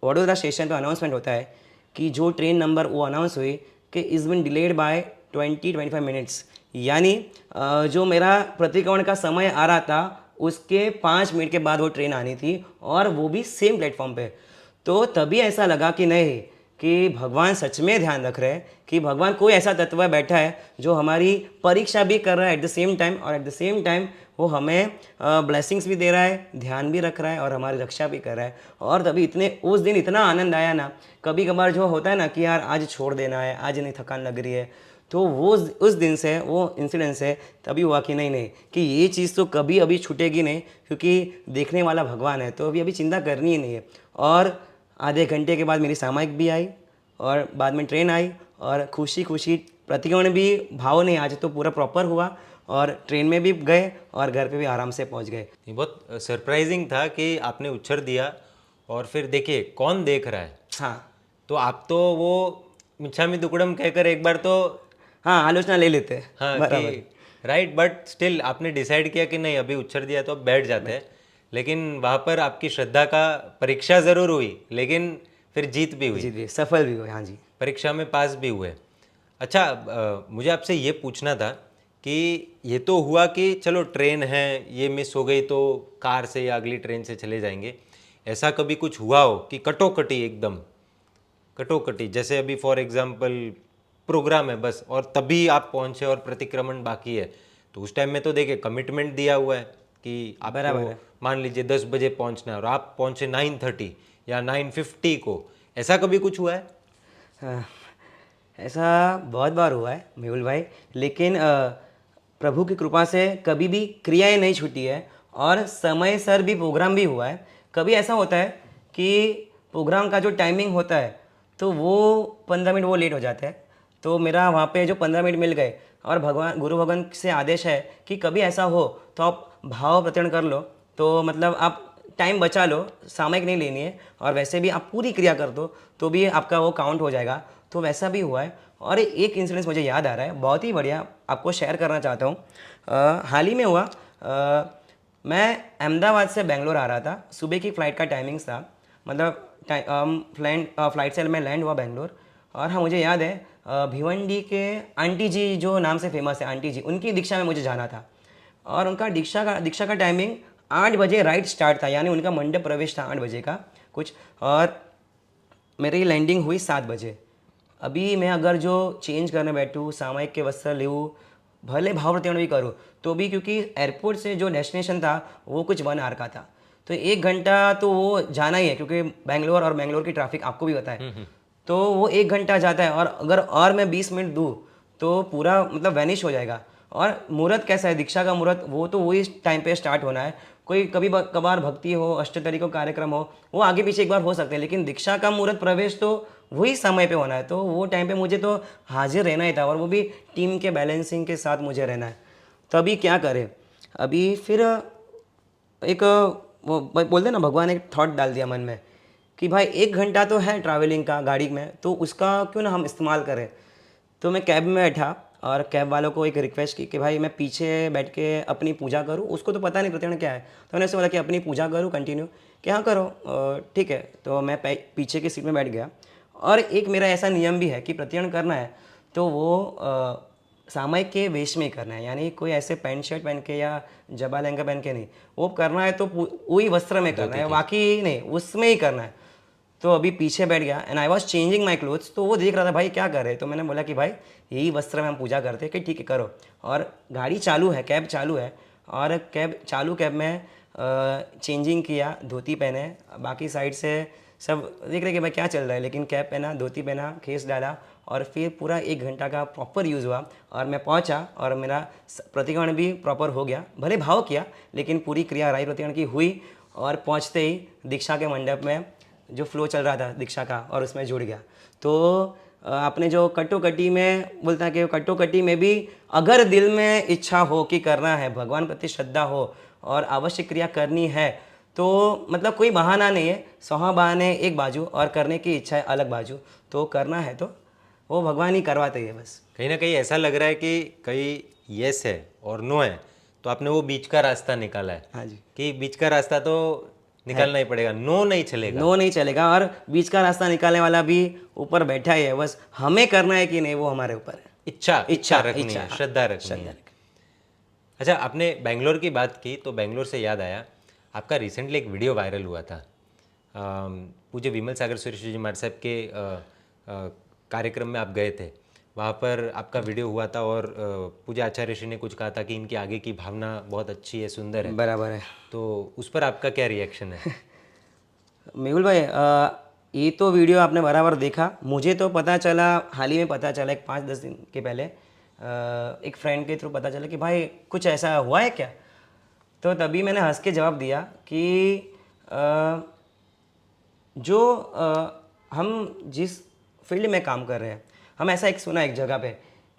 वडोदरा स्टेशन पर अनाउंसमेंट होता है कि जो ट्रेन नंबर वो अनाउंस हुई कि is been delayed by 20-25 minutes, यानी जो मेरा प्रतिक्रमण का समय आ रहा था उसके 5 मिनट के बाद वो ट्रेन आनी थी, और वो भी सेम प्लेटफॉर्म पे। तो तभी ऐसा लगा कि नहीं, कि भगवान सच में ध्यान रख रहे हैं, कि भगवान कोई ऐसा तत्व बैठा है जो हमारी परीक्षा भी कर रहा है एट द सेम टाइम, और एट द सेम टाइम वो हमें ब्लेसिंग्स भी दे रहा है, ध्यान भी रख रहा है और हमारी रक्षा भी कर रहा है। और तभी उस दिन इतना आनंद आया ना। कभी कभार जो होता है ना कि यार आज छोड़ देना है, आज नहीं थकान लग रही है, तो वो उस दिन से, वो इंसिडेंट से तभी हुआ कि नहीं कि ये चीज़ तो कभी अभी छूटेगी नहीं, क्योंकि देखने वाला भगवान है, तो अभी चिंता करनी ही नहीं है। और आधे घंटे के बाद मेरी सामायिक भी आई और बाद में ट्रेन आई, और खुशी खुशी प्रतिक्रमण भी भाव नहीं, आज तो पूरा प्रॉपर हुआ, और ट्रेन में भी गए और घर पे भी आराम से पहुंच गए। ये बहुत सरप्राइजिंग था कि आपने उच्छर दिया और फिर देखिए कौन देख रहा है। हाँ तो आप तो वो मिच्छामी दुक्कड़म कहकर एक बार तो हाँ, आलोचना ले लेते हैं, हाँ बराबर। कि राइट, बट स्टिल आपने डिसाइड किया कि नहीं अभी उच्छर दिया तो अब बैठ जाते हैं। लेकिन वहाँ पर आपकी श्रद्धा का परीक्षा ज़रूर हुई, लेकिन फिर जीत भी हुई, जी जी, सफल भी हुए, हाँ जी। परीक्षा में पास भी हुए। अच्छा, मुझे आपसे ये पूछना था कि ये तो हुआ कि चलो ट्रेन है, ये मिस हो गई तो कार से या अगली ट्रेन से चले जाएंगे। ऐसा कभी कुछ हुआ हो कि कटोकटी, एकदम कटोकटी, जैसे अभी फॉर एग्जांपल प्रोग्राम है बस और तभी आप पहुंचे और प्रतिक्रमण बाकी है, तो उस टाइम में तो देखिए कमिटमेंट दिया हुआ है कि आपको मान लीजिए 10 बजे पहुंचना है और आप पहुंचे 9:30 या 9:50 को, ऐसा कभी कुछ हुआ है? हाँ, ऐसा बहुत बार हुआ है मेहुल भाई, लेकिन प्रभु की कृपा से कभी भी क्रियाएं नहीं छूटी है और समय सर भी प्रोग्राम भी हुआ है। कभी ऐसा होता है कि प्रोग्राम का जो टाइमिंग होता है तो वो 15 मिनट वो लेट हो जाता है, तो मेरा वहाँ पे जो 15 मिनट मिल गए, और भगवान गुरु भगवान से आदेश है कि कभी ऐसा हो तो आप भाव प्रतिकरण कर लो, तो मतलब आप टाइम बचा लो, सामयिक नहीं लेनी है, और वैसे भी आप पूरी क्रिया कर दो तो भी आपका वो काउंट हो जाएगा। तो वैसा भी हुआ है। और एक इंसिडेंस मुझे याद आ रहा है, बहुत ही बढ़िया, आपको शेयर करना चाहता हूँ। हाल ही में हुआ, मैं अहमदाबाद से बेंगलोर आ रहा था, सुबह की फ़्लाइट का टाइमिंग्स था, मतलब फ्लाइट से मैं लैंड हुआ बेंगलोर। और हाँ, मुझे याद है भिवंडी के आंटी जी जो नाम से फेमस है, आंटी जी, उनकी दीक्षा में मुझे जाना था, और उनका दीक्षा का टाइमिंग 8 बजे राइट स्टार्ट था, यानी उनका मंडप प्रवेश था 8 बजे का कुछ, और मेरी लैंडिंग हुई 7 बजे। अभी मैं अगर जो चेंज करने बैठूँ, सामायिक के वस्त्र लूँ, भले भाव प्रतिकरण भी करूँ, तो भी क्योंकि एयरपोर्ट से जो डेस्टिनेशन था वो कुछ 1 आवर का था, तो 1 घंटा तो वो जाना ही है, क्योंकि बेंगलोर की ट्रैफिक आपको भी पता है, तो वो 1 घंटा जाता है, और अगर और मैं 20 मिनट दूँ तो पूरा मतलब वैनिश हो जाएगा। और मुहूर्त कैसा है, दीक्षा का मुहूर्त वो तो वही टाइम पे स्टार्ट होना है, कोई कभी कभार भक्ति हो, अष्टतरी को कार्यक्रम हो, वो आगे पीछे एक बार हो सकते हैं, लेकिन दीक्षा का मुहूर्त प्रवेश तो वही समय पे होना है, तो वो टाइम पे मुझे तो हाजिर रहना ही था, और वो भी टीम के बैलेंसिंग के साथ मुझे रहना है। तो अभी क्या करें, अभी फिर एक वो बोलते ना, भगवान एक थॉट डाल दिया मन में कि भाई 1 घंटा तो है ट्रैवलिंग का गाड़ी में, तो उसका क्यों ना हम इस्तेमाल करें। तो मैं कैब में बैठा और कैब वालों को एक रिक्वेस्ट की कि भाई मैं पीछे बैठ के अपनी पूजा करूँ। उसको तो पता नहीं प्रत्यण क्या है, तो मैंने उससे बोला कि अपनी पूजा करूँ कंटिन्यू, कि हाँ करो, ठीक है। तो मैं पीछे की सीट में बैठ गया। और एक मेरा ऐसा नियम भी है कि प्रत्यण करना है तो वो सामयिक के वेश में ही करना है, यानी कोई ऐसे पैंट शर्ट पहन के या जबा लहंगा पहन के नहीं, वो करना है तो वही वस्त्र में करना है, बाकी नहीं, उसमें ही करना है। तो अभी पीछे बैठ गया and I was changing my clothes. तो वो देख रहा था भाई क्या कर रहे, तो मैंने बोला कि भाई यही वस्त्र में हम पूजा करते हैं, कि ठीक है करो। और गाड़ी चालू है, कैब चालू है, और कैब में चेंजिंग किया, धोती पहने, बाकी साइड से सब देख रहे कि भाई क्या चल रहा है, लेकिन कैब पहना, धोती पहना, खेस डाला, और फिर पूरा 1 घंटा का प्रॉपर यूज़ हुआ और मैं पहुंचा और मेरा प्रतिक्रमण भी प्रॉपर हो गया। भले भाव किया लेकिन पूरी क्रिया राई प्रतिक्रमण की हुई, और पहुंचते ही दीक्षा के मंडप में जो फ्लो चल रहा था दीक्षा का, और उसमें जुड़ गया। तो आपने जो कटोकटी में बोलता है कि कटोकटी में भी अगर दिल में इच्छा हो कि करना है, भगवान प्रति श्रद्धा हो और आवश्यक क्रिया करनी है, तो मतलब कोई बहाना नहीं है, 100 बहाने एक बाजू और करने की इच्छा है अलग बाजू। तो करना है तो वो भगवान ही करवाते हैं बस। कहीं ना कहीं ऐसा लग रहा है कि कहीं यस है और नो है, तो आपने वो बीच का रास्ता निकाला है। हाँ जी, कि बीच का रास्ता तो निकालना ही पड़ेगा, नो नहीं चलेगा। नो नहीं चलेगा, और बीच का रास्ता निकालने वाला भी ऊपर बैठा ही है, बस हमें करना है कि नहीं वो हमारे ऊपर है। इच्छा रखनी है, हाँ, श्रद्धा रखनी है। अच्छा, आपने बैंगलोर की बात की तो बैंगलोर से याद आया, आपका रिसेंटली एक वीडियो वायरल हुआ था। पूज्य विमल सागर सुरेश जी महाराज साहब के कार्यक्रम में आप गए थे, वहाँ पर आपका वीडियो हुआ था, और पूज्य आचार्य श्री ने कुछ कहा था कि इनकी आगे की भावना बहुत अच्छी है, सुंदर है। बराबर है। तो उस पर आपका क्या रिएक्शन है? मेहुल भाई, ये तो वीडियो आपने बराबर देखा। मुझे तो पता चला, हाल ही में पता चला, एक 5-10 दिन के पहले एक फ्रेंड के थ्रू पता चला कि भाई कुछ ऐसा हुआ है क्या। तो तभी मैंने हंस के जवाब दिया कि हम जिस फील्ड में काम कर रहे हैं, हम ऐसा एक सुना एक जगह पे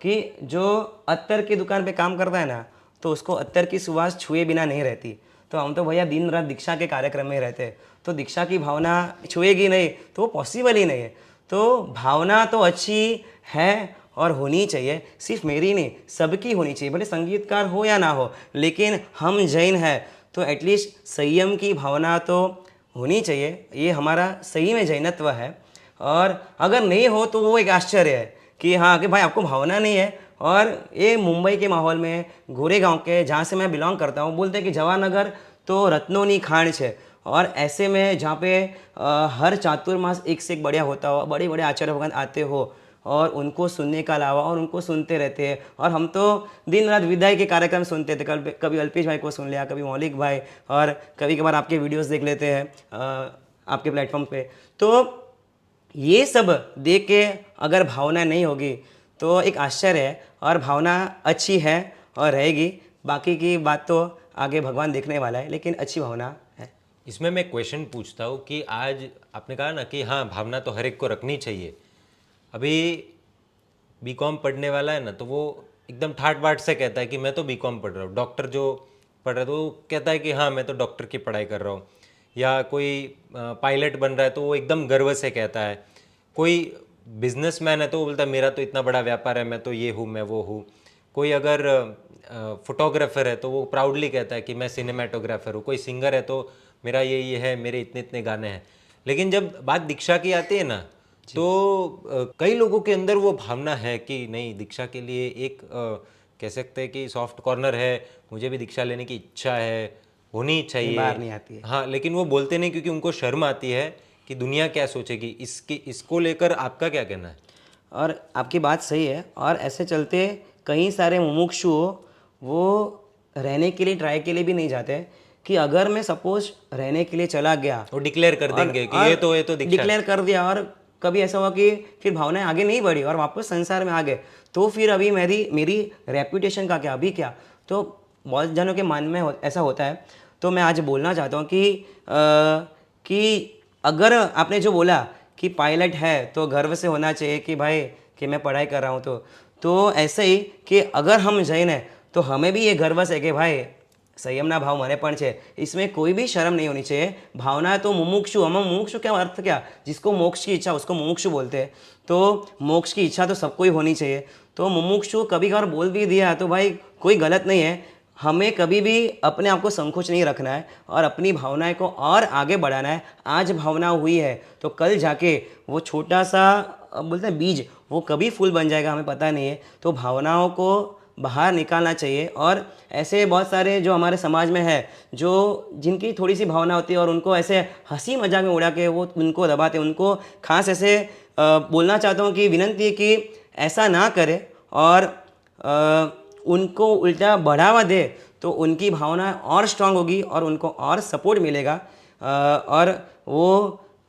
कि जो अत्तर की दुकान पे काम करता है ना, तो उसको अत्तर की सुवास छुए बिना नहीं रहती। तो हम तो भैया दिन रात दीक्षा के कार्यक्रम में रहते हैं, तो दीक्षा की भावना छुएगी नहीं तो वो पॉसिबल ही नहीं है। तो भावना तो अच्छी है और होनी चाहिए, सिर्फ मेरी नहीं सबकी होनी चाहिए, भले संगीतकार हो या ना हो, लेकिन हम जैन हैं तो एटलीस्ट संयम की भावना तो होनी चाहिए। ये हमारा सही में जैनत्व है। और अगर नहीं हो तो वो एक आश्चर्य है कि हाँ कि भाई आपको भावना नहीं है। और ये मुंबई के माहौल में, गोरेगांव के जहाँ से मैं बिलोंग करता हूँ, बोलते हैं कि जवानगर तो रत्नोनी खान है, और ऐसे में जहाँ पे हर चातुर्मास एक से एक बढ़िया होता हो, बड़े बड़े आचार्य भगवान आते हो और उनको सुनने का अलावा और उनको सुनते रहते हैं। और हम तो दिन रात विदाई के कार्यक्रम सुनते थे, कभी अल्पेश भाई को सुन लिया, कभी मौलिक भाई, और कभी कभार आपके वीडियोस देख लेते हैं आपके प्लेटफॉर्म पे। तो ये सब देख के अगर भावना नहीं होगी तो एक आश्चर्य है, और भावना अच्छी है और रहेगी। बाकी की बात तो आगे भगवान देखने वाला है, लेकिन अच्छी भावना है। इसमें मैं क्वेश्चन पूछता हूँ कि आज आपने कहा ना कि हाँ भावना तो हर एक को रखनी चाहिए। अभी बीकॉम पढ़ने वाला है ना, तो वो एकदम ठाट बाट से कहता है कि मैं तो बीकॉम पढ़ रहा हूँ। डॉक्टर जो पढ़ रहा है तो वो कहता है कि हाँ मैं तो डॉक्टर की पढ़ाई कर रहा हूँ। या कोई पायलट बन रहा है तो वो एकदम गर्व से कहता है। कोई बिजनेसमैन है तो वो बोलता है मेरा तो इतना बड़ा व्यापार है, मैं तो ये हूँ, मैं वो हूँ। कोई अगर फोटोग्राफर है तो वो प्राउडली कहता है कि मैं सिनेमाटोग्राफर हूँ। कोई सिंगर है तो मेरा ये है, मेरे इतने इतने गाने हैं। लेकिन जब बात दीक्षा की आती है ना, तो कई लोगों के अंदर वो भावना है कि नहीं, दीक्षा के लिए एक कह सकते हैं कि सॉफ्ट कॉर्नर है, मुझे भी दीक्षा लेने की इच्छा है, होनी चाहिए, बाहर नहीं आती है। हाँ, लेकिन वो बोलते नहीं क्योंकि उनको शर्म आती है कि दुनिया क्या सोचेगी। इसको लेकर आपका क्या कहना है? और आपकी बात सही है, और ऐसे चलते कई सारे मुमुक्षु वो रहने के लिए, ट्राई के लिए भी नहीं जाते कि अगर मैं सपोज रहने के लिए चला गया, वो डिक्लेयर कर देंगे कि ये तो दीक्षा डिक्लेयर कर दिया, और कभी ऐसा हुआ कि फिर भावनाएं आगे नहीं बढ़ी और वापस संसार में आ गए, तो फिर अभी मेरी रेपुटेशन का क्या, अभी क्या। तो बहुत जनों के मन में ऐसा होता है। तो मैं आज बोलना चाहता हूँ कि अगर आपने जो बोला कि पायलट है तो गर्व से होना चाहिए कि भाई कि मैं पढ़ाई कर रहा हूँ, तो ऐसे ही कि अगर हम जैन हैं तो हमें भी ये गर्व है कि भाई संयमना भाव મને પણ છે, इसमें कोई भी शर्म नहीं होनी चाहिए। भावना तो मुमुक्षु, हम मुमुक्षु क्या अर्थ क्या, जिसको मोक्ष की इच्छा उसको मुमुक्षु बोलते हैं। तो मोक्ष की इच्छा तो सबको ही होनी चाहिए। तो मुमुक्षु कभी कभार बोल भी दिया तो भाई कोई गलत नहीं है। हमें कभी भी अपने आप को संकोच नहीं रखना है और अपनी भावनाएं को और आगे बढ़ाना है। आज भावना हुई है तो कल जाके वो छोटा सा बोलते हैं बीज, वो कभी फूल बन जाएगा हमें पता नहीं है। तो भावनाओं को बाहर निकालना चाहिए। और ऐसे बहुत सारे जो हमारे समाज में है जो जिनकी थोड़ी सी भावना होती है और उनको ऐसे हंसी मजाक में उड़ा के वो उनको दबाते, उनको खास ऐसे बोलना चाहता हूँ कि विनंती है कि ऐसा ना करें और उनको उल्टा बढ़ावा दे तो उनकी भावना और स्ट्रांग होगी और उनको और सपोर्ट मिलेगा और वो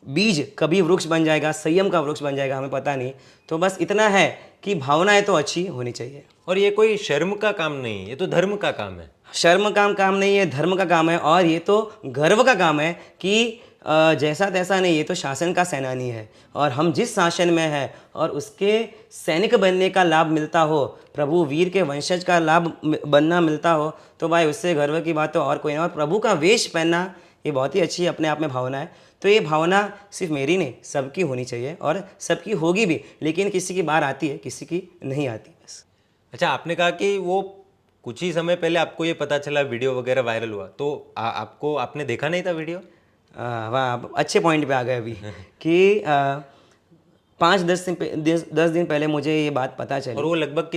बीज कभी वृक्ष बन जाएगा, संयम का वृक्ष बन जाएगा, हमें पता नहीं। तो बस इतना है कि भावनाएं तो अच्छी होनी चाहिए। और ये कोई शर्म का काम नहीं, ये तो धर्म का काम है। शर्म का काम नहीं है, धर्म का काम है। और ये तो गर्व का काम है कि जैसा तैसा नहीं, ये तो शासन का सेनानी है और हम जिस शासन में हैं और उसके सैनिक बनने का लाभ मिलता हो, प्रभु वीर के वंशज का लाभ बनना मिलता हो, तो भाई उससे गर्व की बात तो और कोई नहीं। और प्रभु का वेश पहनना ये बहुत ही अच्छी अपने आप में भावना है। तो ये भावना सिर्फ मेरी नहीं, सबकी होनी चाहिए और सबकी होगी भी, लेकिन किसी की बार आती है, किसी की नहीं आती बस। अच्छा, आपने कहा कि वो कुछ ही समय पहले आपको ये पता चला, वीडियो वगैरह वायरल हुआ, तो आपको आपने देखा नहीं था वीडियो? वाह, अच्छे पॉइंट पे आ गए अभी कि 5-10 दिन पहले मुझे ये बात पता चली। और वो लगभग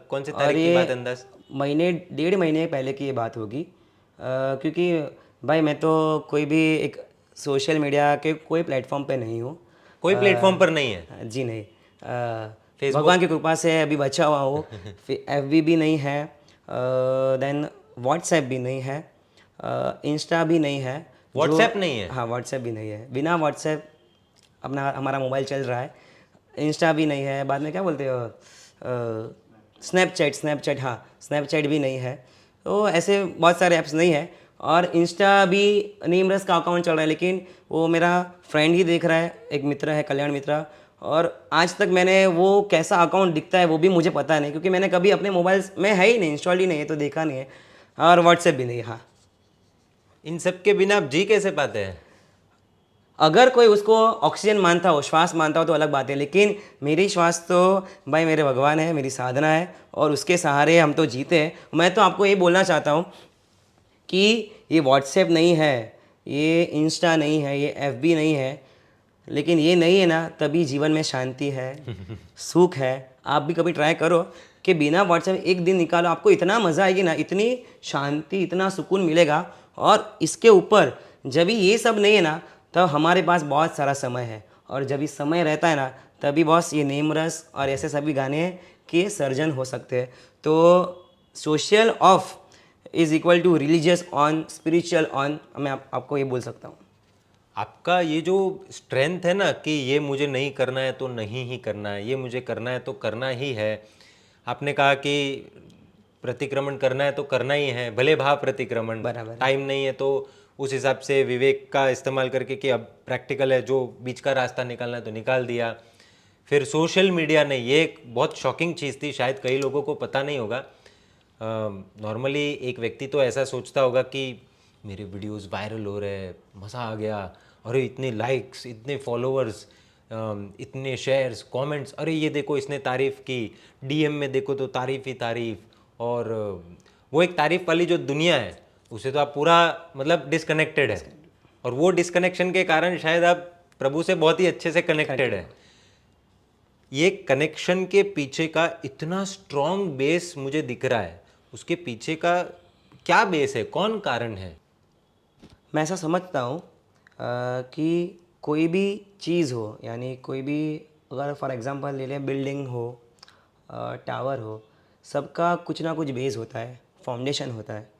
कौन से तारीख की बात अंदाज? महीने 1.5 महीने पहले की ये बात होगी। क्योंकि भाई मैं तो कोई भी एक सोशल मीडिया के कोई प्लेटफॉर्म पे नहीं हूँ। कोई प्लेटफॉर्म पर नहीं है? जी नहीं। भगवान की कृपा से अभी बचा हुआ हूँ। FB भी नहीं है, देन व्हाट्सएप भी नहीं है, इंस्टा भी नहीं है। व्हाट्सएप नहीं है? हाँ, व्हाट्सएप भी नहीं है। बिना व्हाट्सएप अपना हमारा मोबाइल चल रहा है। इंस्टा भी नहीं है, बाद में क्या बोलते हो, स्नैपचैट, हाँ स्नैपचैट भी नहीं है। तो ऐसे बहुत सारे ऐप्स नहीं है। और इंस्टा भी नीमरस का अकाउंट चल रहा है, लेकिन वो मेरा फ्रेंड ही देख रहा है, एक मित्र है कल्याण मित्रा, और आज तक मैंने वो कैसा अकाउंट दिखता है वो भी मुझे पता नहीं, क्योंकि मैंने कभी अपने मोबाइल में है ही नहीं, इंस्टॉल ही नहीं है, तो देखा नहीं है। और व्हाट्सएप भी नहीं है। हाँ, इन सब के बिना आप जी कैसे पाते हैं? अगर कोई उसको ऑक्सीजन मानता हो, श्वास मानता हो तो अलग बात है, लेकिन मेरी श्वास तो भाई मेरे भगवान है, मेरी साधना है और उसके सहारे हम तो जीते हैं। मैं तो आपको ये बोलना चाहता हूँ कि ये व्हाट्सएप नहीं है, ये इंस्टा नहीं है, ये FB नहीं है, लेकिन ये नहीं है ना, तभी जीवन में शांति है, सुख है। आप भी कभी ट्राई करो कि बिना व्हाट्सएप एक दिन निकालो, आपको इतना मज़ा आएगी ना, इतनी शांति, इतना सुकून मिलेगा। और इसके ऊपर जब ये सब नहीं है ना, तब हमारे पास बहुत सारा समय है, और जब ये समय रहता है ना, तभी बॉस ये नेमरस और ऐसे सभी गाने के सर्जन हो सकते हैं। तो social off is equal to religious on, spiritual on, मैं आपको ये बोल सकता हूँ। आपका ये जो स्ट्रेंथ है ना कि ये मुझे नहीं करना है तो नहीं ही करना है, ये मुझे करना है तो करना ही है। आपने कहा कि प्रतिक्रमण करना है तो करना ही है, भले भाव प्रतिक्रमण, बराबर। टाइम नहीं है तो उस हिसाब से विवेक का इस्तेमाल करके कि अब प्रैक्टिकल है, जो बीच का रास्ता निकालना है तो निकाल दिया। फिर सोशल मीडिया ने, ये एक बहुत शॉकिंग चीज़ थी, शायद कई लोगों को पता नहीं होगा। नॉर्मली एक व्यक्ति तो ऐसा सोचता होगा कि मेरे वीडियोस वायरल हो रहे हैं, मज़ा आ गया, अरे इतने लाइक्स, इतने फॉलोअर्स, इतने शेयर्स, कमेंट्स, अरे ये देखो इसने तारीफ़ की, DM में देखो तो तारीफ़ ही तारीफ़। और वो एक तारीफ़ वाली जो दुनिया है उसे तो आप पूरा मतलब डिस्कनेक्टेड है, और वो डिस्कनेक्शन के कारण शायद आप प्रभु से बहुत ही अच्छे से कनेक्टेड है। ये कनेक्शन के पीछे का इतना स्ट्रॉन्ग बेस मुझे दिख रहा है, उसके पीछे का क्या बेस है, कौन कारण है? मैं ऐसा समझता हूँ कि कोई भी चीज़ हो, यानी कोई भी, अगर फॉर एग्जांपल ले लें, बिल्डिंग हो, टावर हो, सबका कुछ ना कुछ बेस होता है, फाउंडेशन होता है।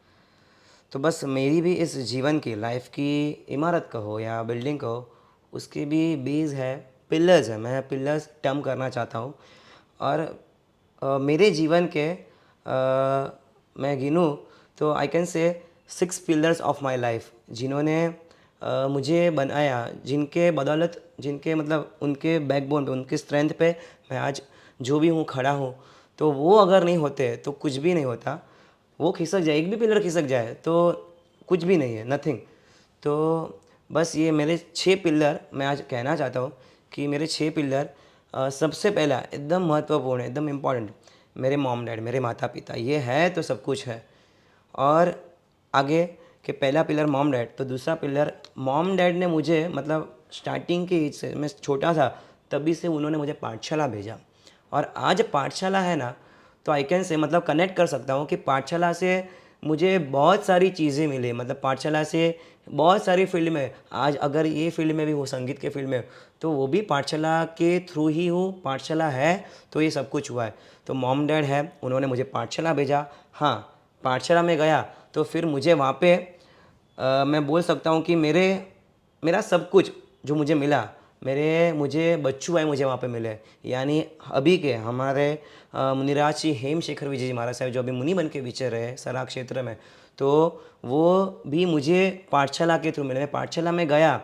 तो बस मेरी भी इस जीवन की, लाइफ की इमारत कहो या बिल्डिंग कहो, उसकी भी बेस है, पिलर्स है। मैं पिलर्स टर्म करना चाहता हूँ। और मेरे जीवन के मैं गिनूँ तो I can say 6 pillars of my life, जिन्होंने मुझे बनाया, जिनके बदौलत, जिनके मतलब उनके बैकबोन पे, उनके स्ट्रेंथ पे मैं आज जो भी हूँ खड़ा हूँ। तो वो अगर नहीं होते तो कुछ भी नहीं होता। वो खिसक जाए, एक भी पिलर खिसक जाए तो कुछ भी नहीं है, नथिंग। तो बस ये मेरे 6 पिलर मैं आज कहना चाहता हूँ कि मेरे 6 पिलर सबसे पहला एकदम महत्वपूर्ण है, एकदम इम्पॉर्टेंट, मेरे मॉम डैड, मेरे माता पिता, ये है तो सब कुछ है। और आगे कि पहला पिलर मॉम डैड, तो दूसरा पिलर मॉम डैड ने मुझे मतलब स्टार्टिंग की एज से, मैं छोटा था तभी से उन्होंने मुझे पाठशाला भेजा। और आज पाठशाला है ना, तो आई कैन से मतलब कनेक्ट कर सकता हूँ कि पाठशाला से मुझे बहुत सारी चीज़ें मिली, मतलब पाठशाला से बहुत सारी फील्ड में, आज अगर ये फील्ड में भी हो, संगीत के फील्ड में, तो वो भी पाठशाला के थ्रू ही हूँ। पाठशाला है तो ये सब कुछ हुआ है। तो मॉम डैड है, उन्होंने मुझे पाठशाला भेजा। हाँ, पाठशाला में गया तो फिर मुझे वहाँ पे मैं बोल सकता हूँ कि मेरा सब कुछ जो मुझे मिला, मुझे बच्चू भाई मुझे वहाँ पे मिले, यानी अभी के हमारे मुनिराज जी हेमशेखर विजय जी महाराज साहब जो अभी मुनि बन के विचर रहे हैं सराक क्षेत्र में, तो वो भी मुझे पाठशाला के थ्रू मिले। मैं पाठशाला में गया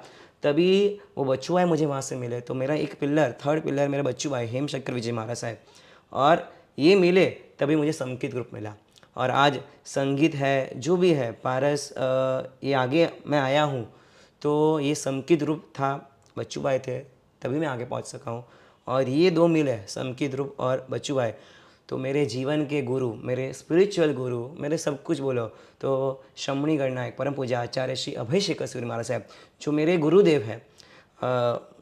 तभी वो बच्चू भाई मुझे वहाँ से मिले। तो मेरा एक पिलर, थर्ड पिलर मेरा बच्चू भाई हेमशेखर विजय महाराज साहब, और ये मिले तभी मुझे संगीत ग्रुप मिला। और आज संगीत है, जो भी है पारस, ये आगे मैं आया हूँ तो ये संगीत ग्रुप था, बच्चू भाई थे, तभी मैं आगे पहुँच सका हूँ। और ये दो मिले, संगीत ग्रुप और बच्चू भाई, तो मेरे जीवन के गुरु, मेरे स्पिरिचुअल गुरु, मेरे सब कुछ बोलो तो शमणी गणनायक परम पूजा आचार्य श्री अभय शेखर सूर्य महाराज साहब जो मेरे गुरुदेव हैं,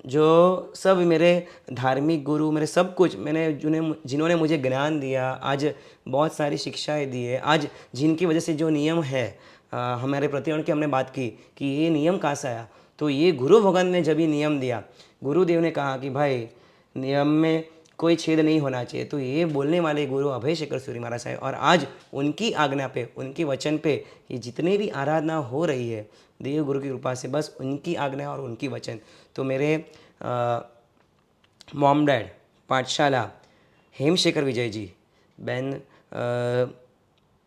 जो सब मेरे धार्मिक गुरु, मेरे सब कुछ, जिन्होंने मुझे ज्ञान दिया, आज बहुत सारी शिक्षाएं दी है, आज जिनकी वजह से जो नियम है हमारे प्रतिवर्ण की हमने बात की कि ये नियम कहाँ से आया, तो ये गुरु भगवान ने जब ये नियम दिया, गुरुदेव ने कहा कि भाई नियम में कोई छेद नहीं होना चाहिए, तो ये बोलने वाले गुरु अभय शेखर सूर्य महाराज साहब, और आज उनकी आज्ञा पे, उनके वचन पे ये जितने भी आराधना हो रही है देव गुरु की कृपा से, बस उनकी आज्ञा और उनकी वचन। तो मेरे मॉम डैड, पाठशाला, हेमशेखर विजय जी, बैन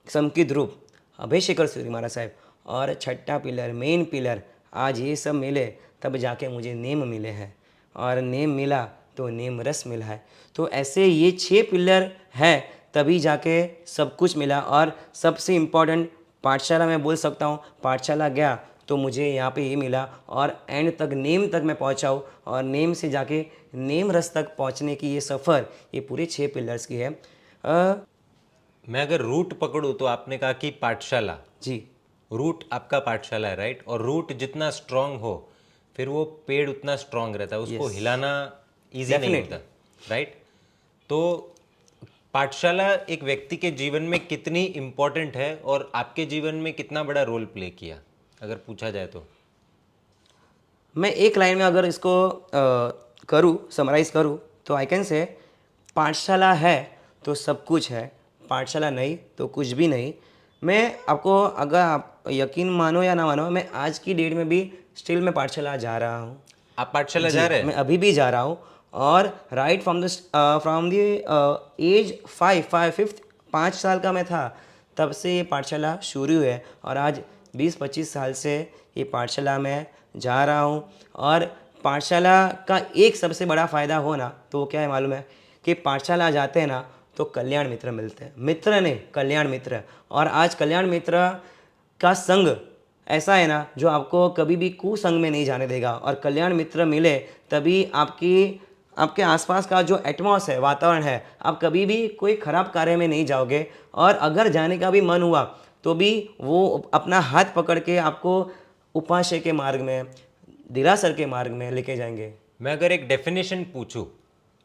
संकित रूप, अभय शेखर सूर्य महाराज साहब, और छठा पिलर, मेन पिलर, आज ये सब मिले तब जाके मुझे नेम मिले हैं, और नेम मिला तो नेम रस मिला है। तो ऐसे ये 6 पिलर है तभी जाके सब कुछ मिला। और सबसे इम्पोर्टेंट पाठशाला मैं बोल सकता हूँ, पाठशाला गया तो मुझे यहाँ पे ये मिला, और एंड तक नेम तक मैं पहुँचा हूँ, और नेम से जाके नेम रस तक पहुँचने की ये सफ़र ये पूरे 6 पिलर्स की है। मैं अगर रूट पकड़ूं तो आपने कहा कि पाठशाला, जी, रूट आपका पाठशाला है, राइट? और रूट जितना स्ट्रांग हो फिर वो पेड़ उतना स्ट्रांग रहता है, उसको हिलाना इजी नहीं होता, राइट? तो पाठशाला एक व्यक्ति के जीवन में कितनी इम्पोर्टेंट है और आपके जीवन में कितना बड़ा रोल प्ले किया, अगर पूछा जाए तो? मैं एक लाइन में अगर इसको करूँ, समराइज़ करूँ, तो आई कैन से पाठशाला है तो सब कुछ है, पाठशाला नहीं तो कुछ भी नहीं। मैं आपको, अगर आप यकीन मानो या ना मानो, मैं आज की डेट में भी स्टिल मैं पाठशाला जा रहा हूँ। आप पाठशाला जी, जा रहे हैं? मैं अभी भी जा रहा हूँ। और राइट फ्रॉम द एज 5 साल का मैं था तब से ये पाठशाला शुरू हुई है, और आज 20-25 साल से ये पाठशाला में जा रहा हूँ। और पाठशाला का एक सबसे बड़ा फ़ायदा हो ना, तो वो क्या है मालूम है कि पाठशाला जाते हैं ना तो कल्याण मित्र मिलते हैं, मित्र नहीं कल्याण मित्र। और आज कल्याण मित्र का संग ऐसा है ना जो आपको कभी भी कुसंग में नहीं जाने देगा, और कल्याण मित्र मिले तभी आपके आसपास का जो एटमॉस है, वातावरण है, आप कभी भी कोई खराब कार्य में नहीं जाओगे। और अगर जाने का भी मन हुआ तो भी वो अपना हाथ पकड़ के आपको उपास्य के मार्ग में, दिरासर के मार्ग में लेके जाएंगे। मैं अगर एक डेफिनेशन पूछूं,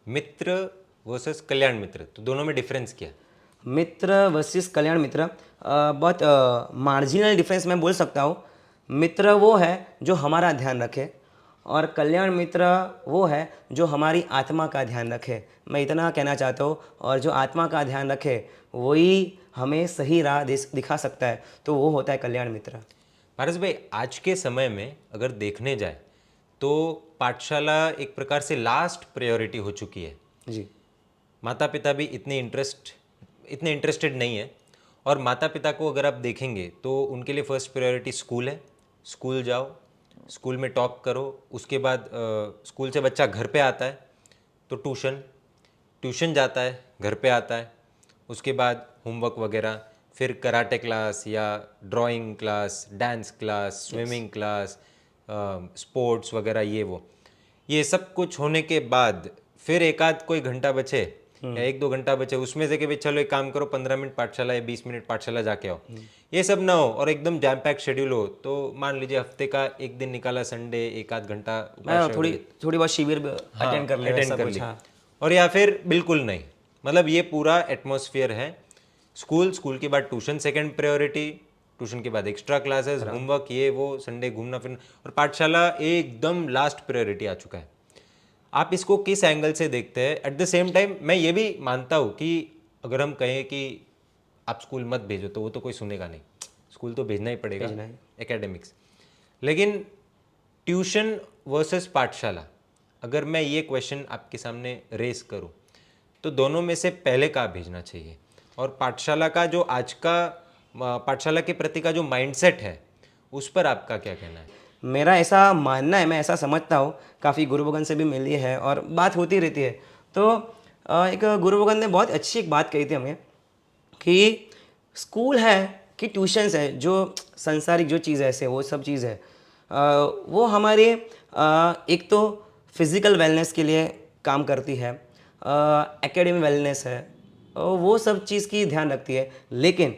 मित्र वर्सेस कल्याण मित्र, तो दोनों में डिफरेंस क्या है? मित्र वर्सेस कल्याण मित्र, बहुत मार्जिनल डिफरेंस मैं बोल सकता हूँ। मित्र वो है जो हमारा ध्यान रखे, और कल्याण मित्र वो है जो हमारी आत्मा का ध्यान रखे। मैं इतना कहना चाहता हूँ, और जो आत्मा का ध्यान रखे वही हमें सही राह दिखा सकता है, तो वो होता है कल्याण मित्र। पारस भाई, आज के समय में अगर देखने जाए तो पाठशाला एक प्रकार से लास्ट प्रायोरिटी हो चुकी है। जी, माता पिता भी इतने इंटरेस्टेड नहीं है, और माता पिता को अगर आप देखेंगे तो उनके लिए फर्स्ट प्रायोरिटी स्कूल है। स्कूल जाओ, स्कूल में टॉप करो, उसके बाद स्कूल से बच्चा घर पे आता है तो ट्यूशन जाता है, घर पे आता है, उसके बाद होमवर्क वगैरह, फिर कराटे क्लास या drawing class, dance class, swimming class, sports वगैरह ये सब कुछ होने के बाद फिर एक आध कोई घंटा बचे या 1-2 घंटा बचे, उसमें से कि भाई चलो एक काम करो 15 मिनट पाठशाला या 20 मिनट पाठशाला जाके आओ, ये सब ना हो और एकदम जैम पैक शेड्यूल हो, तो मान लीजिए हफ्ते का एक दिन निकाला संडे, एक आध घंटा थोड़ी थोड़ी बहुत शिविर अटेंड कर ले, अटेंड वैसा कर कुछ। ली, हाँ, और या फिर बिल्कुल नहीं। मतलब ये पूरा एटमॉस्फेयर है। स्कूल के बाद ट्यूशन सेकंड प्रायोरिटी, ट्यूशन के बाद एक्स्ट्रा क्लासेस, होमवर्क, ये वो, संडे घूमना फिरना, और पाठशाला एकदम लास्ट प्रायोरिटी आ चुका है। आप इसको किस एंगल से देखते हैं? एट द सेम टाइम मैं ये भी मानता हूँ कि अगर हम कहें कि आप स्कूल मत भेजो तो वो तो कोई सुनेगा नहीं, स्कूल तो भेजना ही पड़ेगा, एकेडमिक्स। लेकिन ट्यूशन वर्सेस पाठशाला, अगर मैं ये क्वेश्चन आपके सामने रेस करूँ तो दोनों में से पहले कहाँ भेजना चाहिए? और पाठशाला का जो आज का पाठशाला के प्रति का जो माइंडसेट है उस पर आपका क्या कहना है? मेरा ऐसा मानना है, मैं ऐसा समझता हूँ, काफ़ी गुरु भगन से भी मिली है और बात होती रहती है। तो एक गुरु भगन ने बहुत अच्छी एक बात कही थी हमें कि स्कूल है कि ट्यूशन्स है, जो संसारिक जो चीज़ है ऐसे वो सब चीज़ है, वो हमारे एक तो फिज़िकल वेलनेस के लिए काम करती है, एकेडमी वेलनेस है, वो सब चीज़ की ध्यान रखती है। लेकिन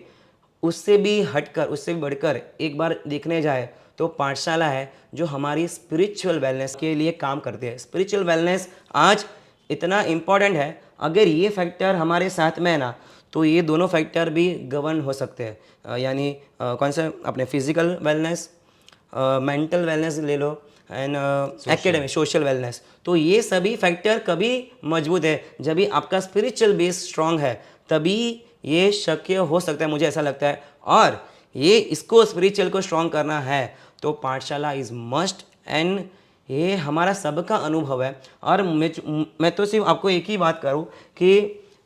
उससे भी हटकर, उससे भी बढ़कर एक बार देखने जाए तो पाठशाला है जो हमारी स्पिरिचुअल वेलनेस के लिए काम करती है। स्पिरिचुअल वेलनेस आज इतना इम्पॉर्टेंट है, अगर ये फैक्टर हमारे साथ में है ना, तो ये दोनों फैक्टर भी गवर्न हो सकते हैं। यानी कौन सा, अपने फिजिकल वेलनेस, मेंटल वेलनेस ले लो, एंड एकेडमिक सोशल वेलनेस। तो ये सभी फैक्टर कभी मजबूत है जब भी आपका स्पिरिचुअल बेस स्ट्रांग है, तभी ये शक्य हो सकता है, मुझे ऐसा लगता है। और ये इसको स्पिरिचुअल को स्ट्रांग करना है तो पाठशाला इज़ मस्ट, एंड ये हमारा सबका अनुभव है। और मैं तो सिर्फ आपको एक ही बात करूँ कि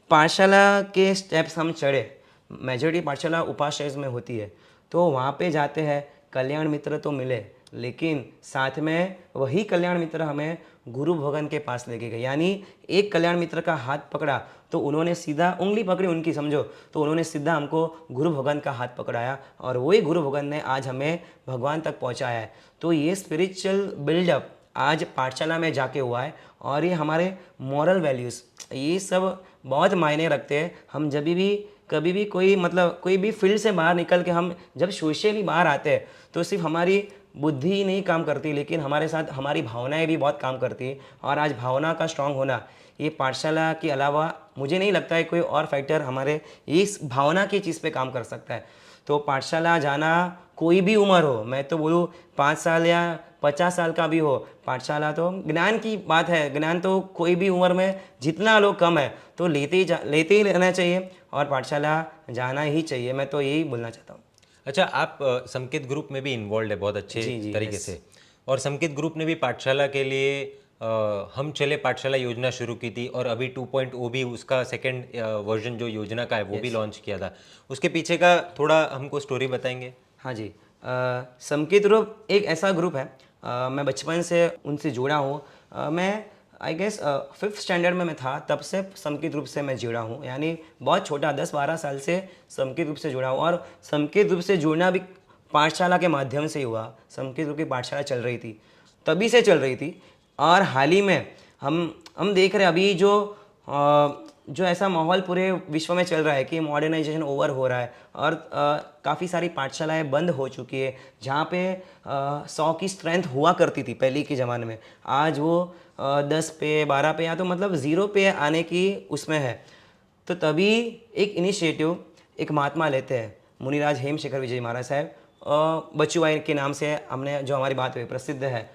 पाठशाला के स्टेप्स हम चढ़े, मेजॉरिटी पाठशाला उपाश्रय में होती है, तो वहाँ पे जाते हैं, कल्याण मित्र तो मिले, लेकिन साथ में वही कल्याण मित्र हमें गुरु भगवान के पास लेके गए। यानी एक कल्याण मित्र का हाथ पकड़ा तो उन्होंने सीधा उंगली पकड़ी उनकी, समझो, तो उन्होंने सीधा हमको गुरु भगवान का हाथ पकड़ाया और वही गुरु भगवान ने आज हमें भगवान तक पहुंचाया है। तो ये स्पिरिचुअल बिल्डअप आज पाठशाला में जाके हुआ है, और ये हमारे मॉरल वैल्यूज़, ये सब बहुत मायने रखते हैं। हम जब भी कभी भी कोई कोई भी फील्ड से बाहर निकल के हम जब सोशली बाहर आते हैं तो सिर्फ हमारी बुद्धि ही नहीं काम करती, लेकिन हमारे साथ हमारी भावनाएं भी बहुत काम करती है। और आज भावना का स्ट्रांग होना, ये पाठशाला के अलावा मुझे नहीं लगता है कोई और फैक्टर हमारे इस भावना की चीज़ पे काम कर सकता है। तो पाठशाला जाना कोई भी उम्र हो, मैं तो बोलूँ 5 साल या 50 साल का भी हो, पाठशाला तो ज्ञान की बात है। ज्ञान तो कोई भी उम्र में जितना लोग कम है तो लेते ही रहना चाहिए और पाठशाला जाना ही चाहिए। मैं तो यही बोलना चाहता हूँ। अच्छा, आप संकेत ग्रुप में भी इन्वॉल्व है बहुत अच्छे तरीके यस। से, और संकेत ग्रुप ने भी पाठशाला के लिए हम चले पाठशाला योजना शुरू की थी, और अभी 2.0 भी उसका सेकंड वर्जन जो योजना का है वो भी लॉन्च किया था। उसके पीछे का थोड़ा हमको स्टोरी बताएंगे? हाँ जी, संकेत ग्रुप एक ऐसा ग्रुप है, मैं बचपन से उनसे जुड़ा हूँ। मैं आई गेस 5th स्टैंडर्ड में मैं था, तब से संकेत ग्रुप से मैं जुड़ा हूँ। यानी बहुत छोटा 10-12 साल से संकेत ग्रुप से जुड़ा हूँ, और संकेत ग्रुप से जुड़ना भी पाठशाला के माध्यम से ही हुआ। संकेत ग्रुप की पाठशाला चल रही थी, तभी से चल रही थी। और हाल ही में हम देख रहे हैं अभी जो ऐसा माहौल पूरे विश्व में चल रहा है कि मॉडर्नाइजेशन ओवर हो रहा है, और काफ़ी सारी पाठशालाएं बंद हो चुकी है। जहाँ पे 100 की स्ट्रेंथ हुआ करती थी पहले के ज़माने में, आज वो 10 पे 12 पे या तो 0 पे आने की उसमें है। तो तभी एक इनिशिएटिव एक महात्मा लेते हैं, मुनिराज हेमशेखर विजय महाराज साहब, बच्चूभाई के नाम से हमने जो हमारी बात हुई प्रसिद्ध है।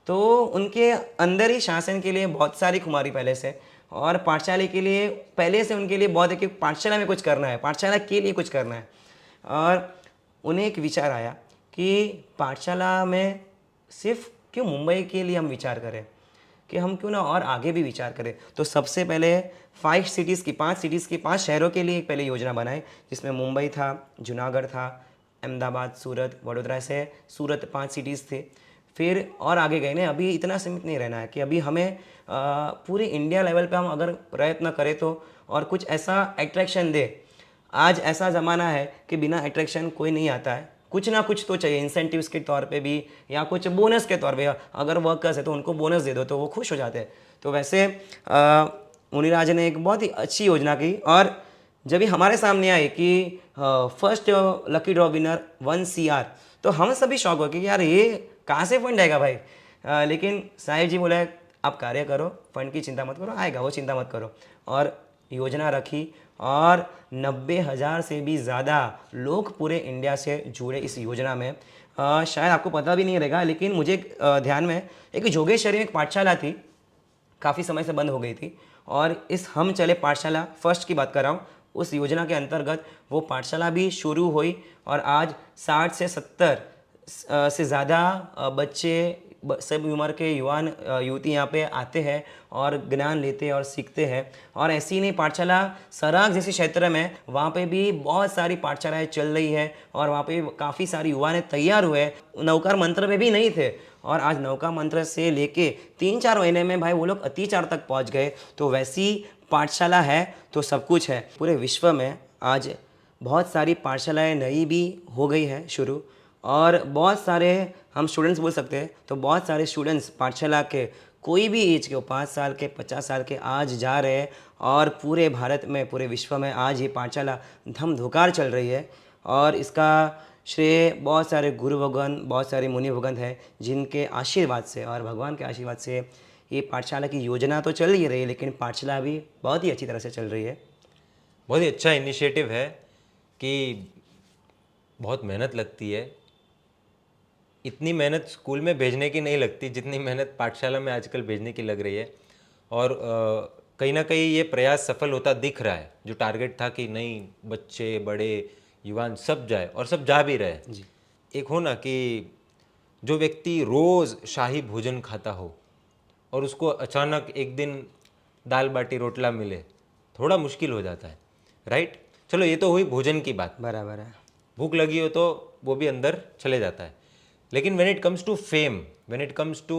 तो उनके अंदर ही शासन के लिए बहुत सारी खुमारी पहले से, और पाठशाला के लिए पहले से उनके लिए बहुत है कि पाठशाला में कुछ करना है, पाठशाला के लिए कुछ करना है। और उन्हें एक विचार आया कि पाठशाला में सिर्फ क्यों मुंबई के लिए हम विचार करें, कि हम क्यों ना और आगे भी विचार करें। तो सबसे पहले 5 सिटीज़ की 5 शहरों के लिए एक पहले योजना बनाई, जिसमें मुंबई था, जूनागढ़ था, अहमदाबाद, सूरत, वडोदरा से सूरत 5 सिटीज़ थे। फिर और आगे गए। नहीं, अभी इतना सीमित नहीं रहना है कि अभी हमें पूरे इंडिया लेवल पे हम अगर प्रयत्न करें तो, और कुछ ऐसा अट्रैक्शन दे आज ऐसा ज़माना है कि बिना अट्रैक्शन कोई नहीं आता है, कुछ ना कुछ तो चाहिए, इंसेंटिव्स के तौर पे भी या कुछ बोनस के तौर पे। अगर वर्कर्स है तो उनको बोनस दे दो तो वो खुश हो जाते हैं। तो वैसे मुनिराज ने एक बहुत ही अच्छी योजना की, और जब ये हमारे सामने आई कि first lucky draw winner 1 CR, तो हम सभी शौक हो कि यार ये कहाँ से फंड आएगा भाई। लेकिन साहिब जी बोला आप कार्य करो, फंड की चिंता मत करो, आएगा वो चिंता मत करो। और योजना रखी, और 90,000 से भी ज़्यादा लोग पूरे इंडिया से जुड़े इस योजना में। शायद आपको पता भी नहीं रहेगा, लेकिन मुझे ध्यान में एक जोगेश्वरी में एक पाठशाला थी, काफ़ी समय से बंद हो गई थी, और इस हम चले पाठशाला फर्स्ट की बात कर रहा हूँ, उस योजना के अंतर्गत वो पाठशाला भी शुरू हुई, और आज 60 से 70 से ज़्यादा बच्चे सभी उम्र के युवान युवती यहाँ पे आते हैं और ज्ञान लेते हैं और सीखते हैं। और ऐसी ही नहीं, पाठशाला सराग जैसे क्षेत्र में वहाँ पे भी बहुत सारी पाठशालाएँ चल रही है, और वहाँ पे काफ़ी सारी युवा ने तैयार हुए, नौकार मंत्र में भी नहीं थे, और आज नौका मंत्र से लेके 3-4 महीने में भाई वो लोग अतिचार तक पहुँच गए। तो वैसी पाठशाला है तो सब कुछ है। पूरे विश्व में आज बहुत सारी पाठशालाएँ नई भी हो गई है शुरू, और बहुत सारे हम स्टूडेंट्स बोल सकते हैं, तो बहुत सारे स्टूडेंट्स पाठशाला के कोई भी एज के हो, 5 साल के 50 साल के आज जा रहे हैं, और पूरे भारत में पूरे विश्व में आज ये पाठशाला धमधोकार चल रही है। और इसका श्रेय बहुत सारे गुरु भगवान, बहुत सारे मुनि भगवान हैं जिनके आशीर्वाद से और भगवान के आशीर्वाद से ये पाठशाला की योजना तो चल ही रही है, लेकिन पाठशाला भी बहुत ही अच्छी तरह से चल रही है। बहुत ही अच्छा इनिशिएटिव है कि बहुत मेहनत लगती है। इतनी मेहनत स्कूल में भेजने की नहीं लगती जितनी मेहनत पाठशाला में आजकल भेजने की लग रही है। और कहीं ना कहीं ये प्रयास सफल होता दिख रहा है। जो टारगेट था कि नहीं बच्चे बड़े युवान सब जाए, और सब जा भी रहे हैं। एक हो ना कि जो व्यक्ति रोज़ शाही भोजन खाता हो और उसको अचानक एक दिन दाल बाटी रोटला मिले, थोड़ा मुश्किल हो जाता है, राइट। चलो ये तो हुई भोजन की बात, बराबर है। भूख लगी हो तो वो भी अंदर चले जाता है। लेकिन when it comes to fame, when it comes to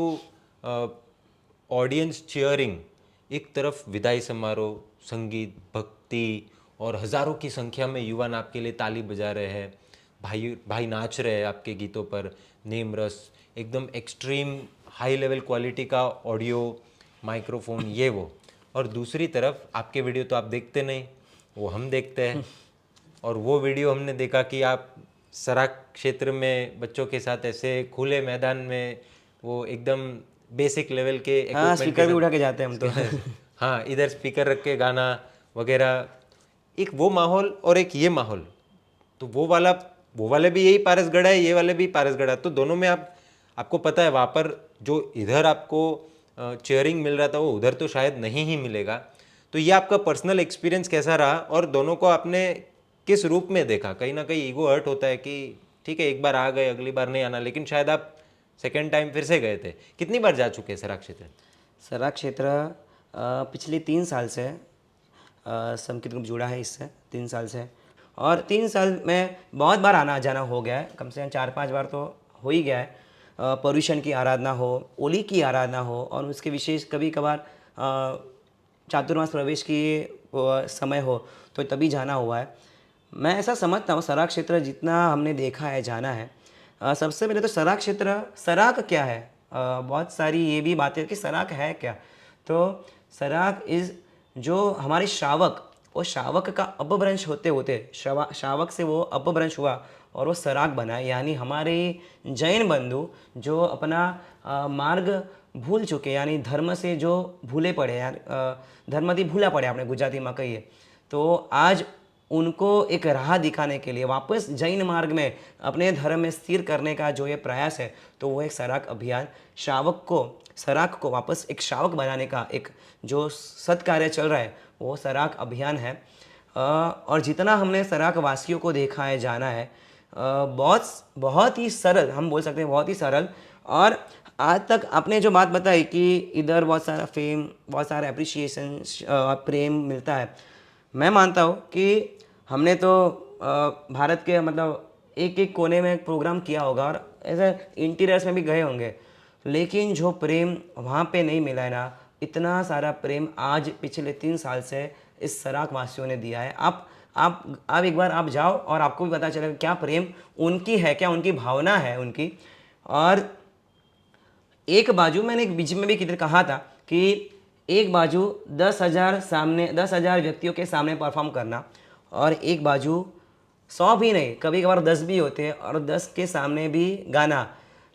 audience cheering, एक तरफ विदाई समारोह, संगीत, भक्ति और हज़ारों की संख्या में युवान आपके लिए ताली बजा रहे हैं, भाई भाई नाच रहे हैं आपके गीतों पर, नेम रस, एकदम एक्सट्रीम हाई लेवल क्वालिटी का ऑडियो, माइक्रोफोन, ये वो। और दूसरी तरफ आपके वीडियो तो आप देखते नहीं, वो हम देखते हैं। और वो वीडियो हमने देखा कि आप सराक क्षेत्र में बच्चों के साथ ऐसे खुले मैदान में वो एकदम बेसिक लेवल के हाँ, equipment स्पीकर के भी साथ- उठा के जाते हैं हम तो। हाँ, इधर स्पीकर रख के गाना वगैरह, एक वो माहौल और एक ये माहौल। तो वो वाले भी यही पारसगढ़ है, ये वाले भी पारसगढ़ है। तो दोनों में आपको पता है वहाँ पर जो इधर आपको चेयरिंग मिल रहा था वो उधर तो शायद नहीं ही मिलेगा। तो ये आपका पर्सनल एक्सपीरियंस कैसा रहा, और दोनों को आपने किस रूप में देखा? कहीं ना कहीं ईगो हर्ट होता है कि ठीक है एक बार आ गए अगली बार नहीं आना, लेकिन शायद आप सेकेंड टाइम फिर से गए थे। कितनी बार जा चुके हैं सराक क्षेत्र? सराक क्षेत्र पिछले 3 साल से संकेत ग्रुप जुड़ा है इससे 3 साल से, और 3 साल में बहुत बार आना जाना हो गया है, कम से कम 4-5 बार तो हो ही गया है। पर्यूषण की आराधना हो, ओली की आराधना हो, और उसके विशेष कभी कभार चातुर्मास प्रवेश की समय हो तो तभी जाना हुआ है। मैं ऐसा समझता हूँ सराक क्षेत्र जितना हमने देखा है, जाना है, सबसे पहले तो सराक क्षेत्र, सराक क्या है, बहुत सारी ये भी बातें कि सराक है क्या। तो सराक इज़ जो हमारे श्रावक, वो श्रावक का अपभ्रंश होते होते श्रावक से वो अपभ्रंश हुआ और वो सराक बना, यानी हमारे जैन बंधु जो अपना मार्ग भूल चुके, यानी धर्म से जो भूले पड़े, यार धर्मથી भूला पड़े આપણે ગુજરાતીમાં કહીએ, तो आज उनको एक राह दिखाने के लिए वापस जैन मार्ग में अपने धर्म में स्थिर करने का जो ये प्रयास है, तो वो एक सराक अभियान, सराक को वापस एक श्रावक बनाने का एक जो सत्कार्य चल रहा है वो सराक अभियान है। और जितना हमने सराक वासियों को देखा है, जाना है, बहुत ही सरल, हम बोल सकते हैं बहुत ही सरल। और आज तक आपने जो बात बताई कि इधर बहुत सारा फेम, बहुत सारा अप्रिसिएशन, प्रेम मिलता है, मैं मानता हूँ कि हमने तो भारत के मतलब एक एक कोने में प्रोग्राम किया होगा और ऐसे इंटीरियर्स में भी गए होंगे, लेकिन जो प्रेम वहाँ पे नहीं मिला है ना, इतना सारा प्रेम आज पिछले 3 साल से इस सराक वासियों ने दिया है। आप एक बार आप जाओ और आपको भी पता चलेगा क्या प्रेम उनकी है, क्या उनकी भावना है उनकी। और एक बाजू मैंने एक बीच में भी किधर कहा था कि एक बाजू 10,000 व्यक्तियों के सामने परफॉर्म करना, और एक बाजू 100 भी नहीं, कभी कभार 10 भी होते हैं और 10 के सामने भी गाना,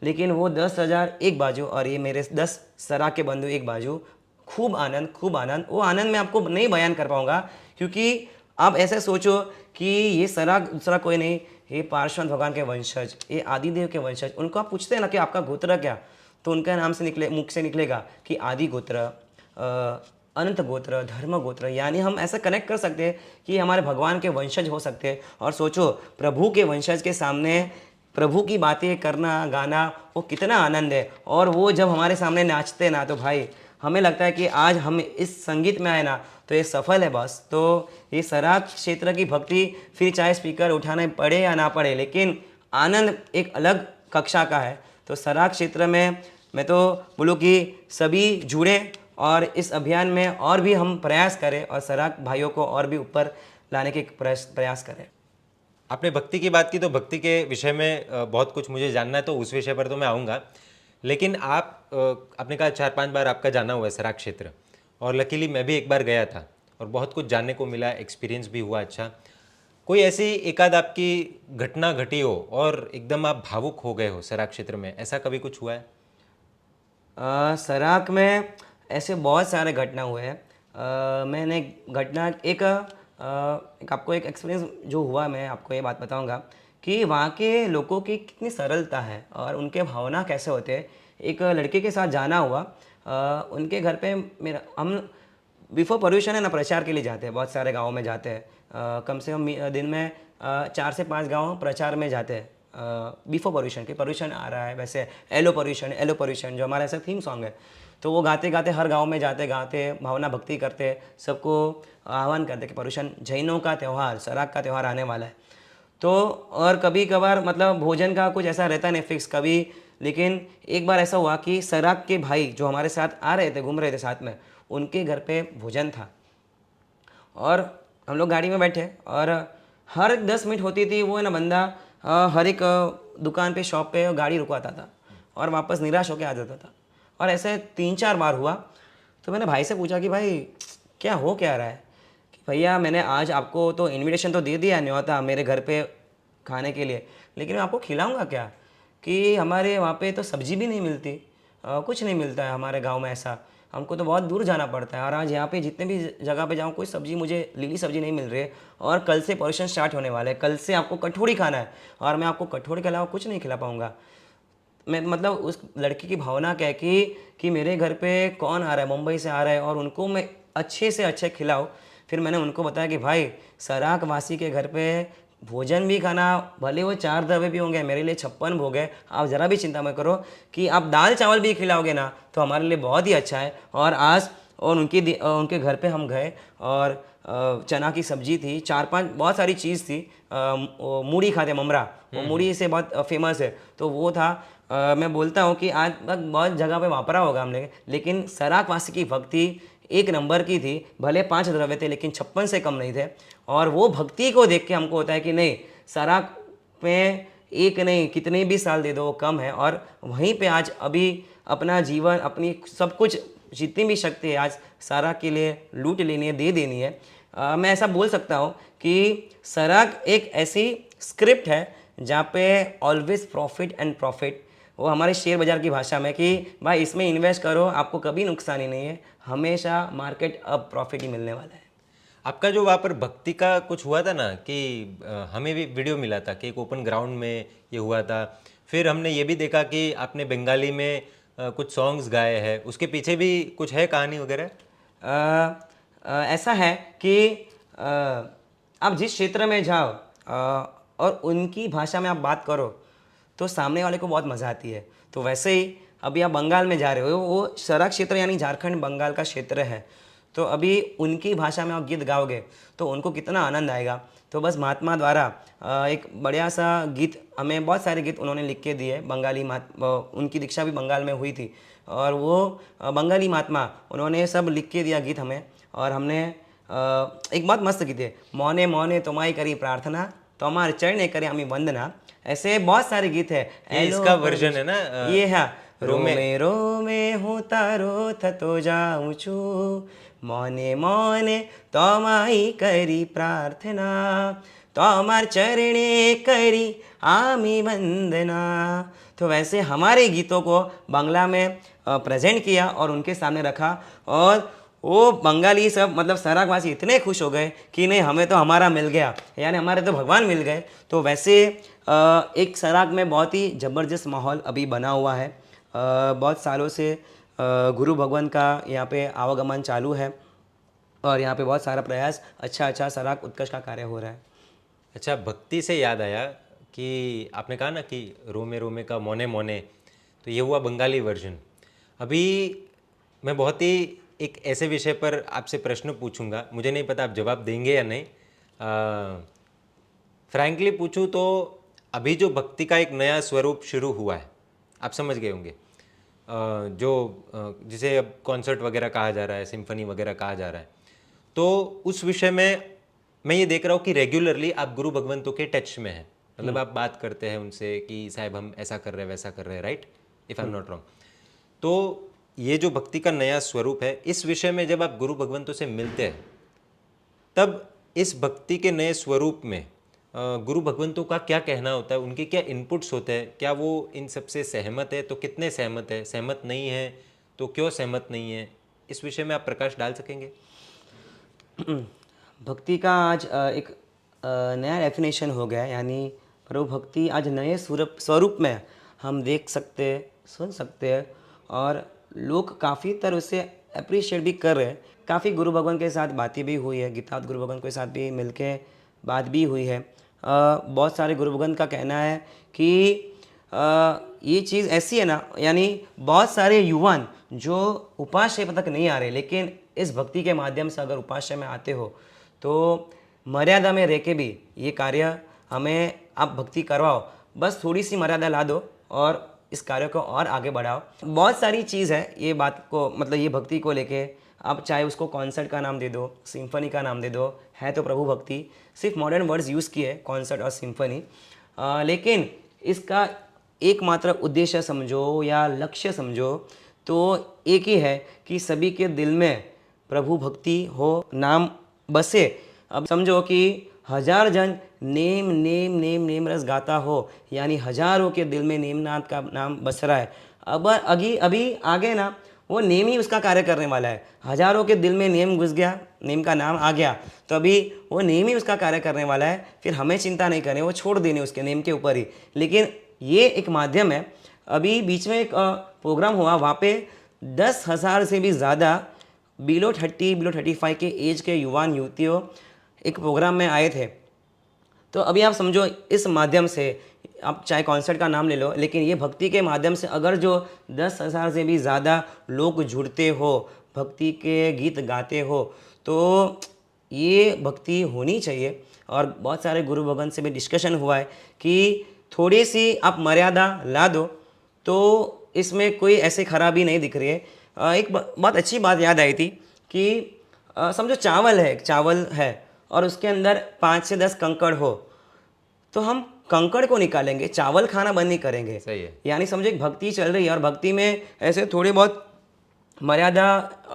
लेकिन वो 10,000 एक बाजू और ये मेरे 10 सराक के बंधु एक बाजू। खूब आनंद, खूब आनंद। वो आनंद मैं आपको नहीं बयान कर पाऊंगा, क्योंकि आप ऐसे सोचो कि ये सराक दूसरा कोई नहीं, ये पार्श्वन भगवान के वंशज, ये आदिदेव के वंशज। उनको आप पूछते हैं ना कि आपका गोत्र क्या, तो उनका नाम से निकले, मुख से निकलेगा कि आदि गोत्र, अनंत गोत्र, धर्म गोत्र। यानी हम ऐसा कनेक्ट कर सकते हैं कि हमारे भगवान के वंशज हो सकते हैं। और सोचो प्रभु के वंशज के सामने प्रभु की बातें करना, गाना, वो कितना आनंद है। और वो जब हमारे सामने नाचते ना, तो भाई हमें लगता है कि आज हम इस संगीत में आए ना तो ये सफल है बस। तो ये सराक क्षेत्र की भक्ति, फिर चाहे स्पीकर उठाने पड़े या ना पड़े, लेकिन आनंद एक अलग कक्षा का है। तो सराक क्षेत्र में मैं तो बोलूँ कि सभी जुड़े और इस अभियान में और भी हम प्रयास करें और सराक भाइयों को और भी ऊपर लाने के प्रयास करें। आपने भक्ति की बात की, तो भक्ति के विषय में बहुत कुछ मुझे जानना है, तो उस विषय पर तो मैं आऊँगा। लेकिन आपने कहा 4-5 बार आपका जाना हुआ है सराक क्षेत्र, और लकीली मैं भी एक बार गया था और बहुत कुछ जानने को मिला, एक्सपीरियंस भी हुआ अच्छा। कोई ऐसी एकाध आपकी घटना घटी हो और एकदम आप भावुक हो गए हो सराक क्षेत्र में, ऐसा कभी कुछ हुआ है? सराक में ऐसे बहुत सारे घटना हुए हैं। मैंने घटना एक आपको एक एक्सपीरियंस जो हुआ, मैं आपको ये बात बताऊंगा कि वहाँ के लोगों की कितनी सरलता है और उनके भावना कैसे होते हैं। एक लड़के के साथ जाना हुआ, उनके घर पे मेरा हम बिफोर पर्यूषण है ना, प्रचार के लिए जाते हैं, बहुत सारे गाँव में जाते हैं। कम से कम दिन में 4 से 5 गाँव प्रचार में जाते हैं बिफोर पर्यूषण के। पर्यूषण आ रहा है वैसे, एलो पर्यूषण जो हमारा ऐसा थीम सॉन्ग है, तो वो गाते गाते हर गांव में जाते गाते भावना भक्ति करते, सबको आह्वान करते कि पर्यूषण जैनों का त्यौहार, सराक का त्यौहार आने वाला है। तो और कभी कभार मतलब भोजन का कुछ ऐसा रहता नहीं फिक्स कभी, लेकिन एक बार ऐसा हुआ कि सराक के भाई जो हमारे साथ आ रहे थे, घूम रहे थे साथ में, उनके घर पे भोजन था और हम लोग गाड़ी में बैठे और हर 10 मिनट होती थी वो है ना बंदा हर एक दुकान पे, शॉप पे गाड़ी रुकवाता था और वापस निराश होकर आ जाता था। और ऐसे 3-4 बार हुआ। तो मैंने भाई से पूछा कि भाई क्या हो क्या रहा है, कि भैया मैंने आज आपको तो इनविटेशन तो दे दिया, न्योता मेरे घर पे खाने के लिए, लेकिन मैं आपको खिलाऊंगा क्या, कि हमारे वहाँ पे तो सब्जी भी नहीं मिलती, कुछ नहीं मिलता है हमारे गांव में ऐसा, हमको तो बहुत दूर जाना पड़ता है। और आज यहाँ पे जितने भी जगह पे जाऊँ कोई सब्जी, मुझे लीली सब्जी नहीं मिल रही है। और कल से पर्यूषण स्टार्ट होने वाला है, कल से आपको कठौड़ी खाना है और मैं आपको कठौड़ी के अलावा कुछ नहीं खिला पाऊँगा। मैं मतलब उस लड़की की भावना क्या है कि मेरे घर पे कौन आ रहा है, मुंबई से आ रहा है और उनको मैं अच्छे से अच्छे खिलाऊँ। फिर मैंने उनको बताया कि भाई सराक वासी के घर पे भोजन भी खाना, भले वो 4 दबे भी होंगे, मेरे लिए 56 भोग है, आप ज़रा भी चिंता मत करो, कि आप दाल चावल भी खिलाओगे ना तो हमारे लिए बहुत ही अच्छा है। और आज और उनके घर पे हम गए और चना की सब्जी थी, 4-5 बहुत सारी चीज़ थी। वो मूढ़ी खाते, ममरा, वो मूढ़ी से बहुत फेमस है, तो वो था। मैं बोलता हूँ कि आज तक बहुत जगह पे वापरा होगा हमने, लेकिन सराक वासी की भक्ति एक नंबर की थी। भले 5 द्रव्य थे लेकिन 56 से कम नहीं थे। और वो भक्ति को देख के हमको होता है कि नहीं, सराक में एक नहीं कितने भी साल दे दो वो कम है। और वहीं पे आज अभी अपना जीवन, अपनी सब कुछ, जितनी भी शक्ति है आज सराक के लिए लूट लेनी है, दे देनी है। मैं ऐसा बोल सकता हूँ कि सराक एक ऐसी स्क्रिप्ट है जहाँ पे ऑलवेज प्रॉफिट एंड प्रॉफिट, वो हमारे शेयर बाज़ार की भाषा में कि भाई इसमें इन्वेस्ट करो, आपको कभी नुकसान ही नहीं है, हमेशा मार्केट अब प्रॉफिट ही मिलने वाला है। आपका जो वहाँ पर भक्ति का कुछ हुआ था ना, कि हमें भी वीडियो मिला था कि एक ओपन ग्राउंड में ये हुआ था। फिर हमने ये भी देखा कि आपने बंगाली में कुछ सॉन्ग्स गाए हैं, उसके पीछे भी कुछ है कहानी वगैरह? ऐसा है कि आप जिस क्षेत्र में जाओ और उनकी भाषा में आप बात करो तो सामने वाले को बहुत मज़ा आती है। तो वैसे ही अभी आप बंगाल में जा रहे हो, वो सराक क्षेत्र यानी झारखंड बंगाल का क्षेत्र है, तो अभी उनकी भाषा में आप गीत गाओगे तो उनको कितना आनंद आएगा। तो बस महात्मा द्वारा एक बढ़िया सा गीत, हमें बहुत सारे गीत उन्होंने लिख के दिए बंगाली, उनकी दीक्षा भी बंगाल में हुई थी और वो बंगाली महात्मा, उन्होंने सब लिख के दिया गीत हमें, और हमने एक बात मस्त गीत है, मौने मौने तुम्हारी करी प्रार्थना, तुम्हारे चरणे करे हमें वंदना। ऐसे बहुत सारे गीत है। ये इसका वर्जन है ना, ये है रोमे रोमे हूँ तारो थतो जाऊँ छू, मौने मौने तुम्हारी करी प्रार्थना, तुम्हार चरणे करी आमी वंदना। तो वैसे हमारे गीतों को बांग्ला में प्रेजेंट किया और उनके सामने रखा, और वो बंगाली सब मतलब सराकवासी इतने खुश हो गए कि नहीं हमें तो हमारा मिल गया, यानी हमारे तो भगवान मिल गए। तो वैसे एक सराक में बहुत ही ज़बरदस्त माहौल अभी बना हुआ है। बहुत सालों से गुरु भगवान का यहाँ पे आवागमन चालू है और यहाँ पे बहुत सारा प्रयास, अच्छा सराक उत्कर्ष का कार्य हो रहा है। अच्छा, भक्ति से याद आया कि आपने कहा ना कि रोमे रोमे का मौने मौने, तो ये हुआ बंगाली वर्जन। अभी मैं बहुत ही एक ऐसे विषय पर आपसे प्रश्न पूछूंगा, मुझे नहीं पता आप जवाब देंगे या नहीं। फ्रैंकली पूछूं तो अभी जो भक्ति का एक नया स्वरूप शुरू हुआ है, आप समझ गए होंगे, जिसे अब कॉन्सर्ट वगैरह कहा जा रहा है, सिम्फनी वगैरह कहा जा रहा है, तो उस विषय में मैं ये देख रहा हूँ कि रेगुलरली आप गुरु भगवंतों के टच में हैं, मतलब आप बात करते हैं उनसे कि साहब हम ऐसा कर रहे हैं वैसा कर रहे हैं, right, if I am not wrong. तो ये जो भक्ति का नया स्वरूप है, इस विषय में जब आप गुरु भगवंतों से मिलते हैं, तब इस भक्ति के नए स्वरूप में गुरु भगवंतों का क्या कहना होता है, उनके क्या इनपुट्स होते हैं, क्या वो इन सबसे सहमत है, तो कितने सहमत है, सहमत नहीं है तो क्यों सहमत नहीं है, इस विषय में आप प्रकाश डाल सकेंगे? भक्ति का आज एक नया डेफिनेशन हो गया है, यानी प्रभु भक्ति आज नए स्वरूप में हम देख सकते हैं, सुन सकते हैं, और लोग काफ़ी तरह उसे अप्रिशिएट भी कर रहे हैं। काफ़ी गुरु भगवान के साथ बातें भी हुई है, गीता गुरु भगवान के साथ भी मिलके बात भी हुई है। बहुत सारे गुरु भगवान का कहना है कि ये चीज़ ऐसी है ना, यानी बहुत सारे युवान जो उपास्य तक नहीं आ रहे, लेकिन इस भक्ति के माध्यम से अगर उपास्य में आते हो तो मर्यादा में रह के भी ये कार्य हमें आप भक्ति करवाओ, बस थोड़ी सी मर्यादा ला दो और इस कार्य को और आगे बढ़ाओ। बहुत सारी चीज़ है ये बात को, मतलब ये भक्ति को लेके, आप चाहे उसको कॉन्सर्ट का नाम दे दो, सिम्फनी का नाम दे दो, है तो प्रभु भक्ति, सिर्फ मॉडर्न वर्ड्स यूज़ किए कॉन्सर्ट और सिम्फनी, लेकिन इसका एकमात्र उद्देश्य समझो या लक्ष्य समझो तो एक ही है कि सभी के दिल में प्रभु भक्ति हो, नाम बसे। अब समझो कि हजार जन नेम नेम नेम नेम रस गाता हो, यानी हजारों के दिल में नेमनाथ का नाम बस रहा है। अब अभी आगे ना वो नेम ही उसका कार्य करने वाला है। हजारों के दिल में नेम घुस गया, नेम का नाम आ गया, तो अभी वो नेम ही उसका कार्य करने वाला है। फिर हमें चिंता नहीं करनी, वो छोड़ देने उसके नेम के ऊपर ही। लेकिन ये एक माध्यम है। अभी बीच में एक प्रोग्राम हुआ, वहाँ पे 10,000 से भी ज़्यादा बिलो 35 के एज के युवान युवतियों एक प्रोग्राम में आए थे। तो अभी आप समझो, इस माध्यम से आप चाहे कॉन्सर्ट का नाम ले लो, लेकिन ये भक्ति के माध्यम से अगर जो 10,000 से भी ज़्यादा लोग जुड़ते हो, भक्ति के गीत गाते हो, तो ये भक्ति होनी चाहिए। और बहुत सारे गुरु भगवान से भी डिस्कशन हुआ है कि थोड़ी सी आप मर्यादा ला दो, तो इसमें कोई ऐसे खराबी नहीं दिख रही है। एक बहुत अच्छी बात याद आई थी कि समझो चावल है और उसके अंदर 5 से 10 कंकड़ हो, तो हम कंकड़ को निकालेंगे, चावल खाना बंद नहीं करेंगे। सही है। यानी समझो एक भक्ति चल रही है और भक्ति में ऐसे थोड़ी बहुत मर्यादा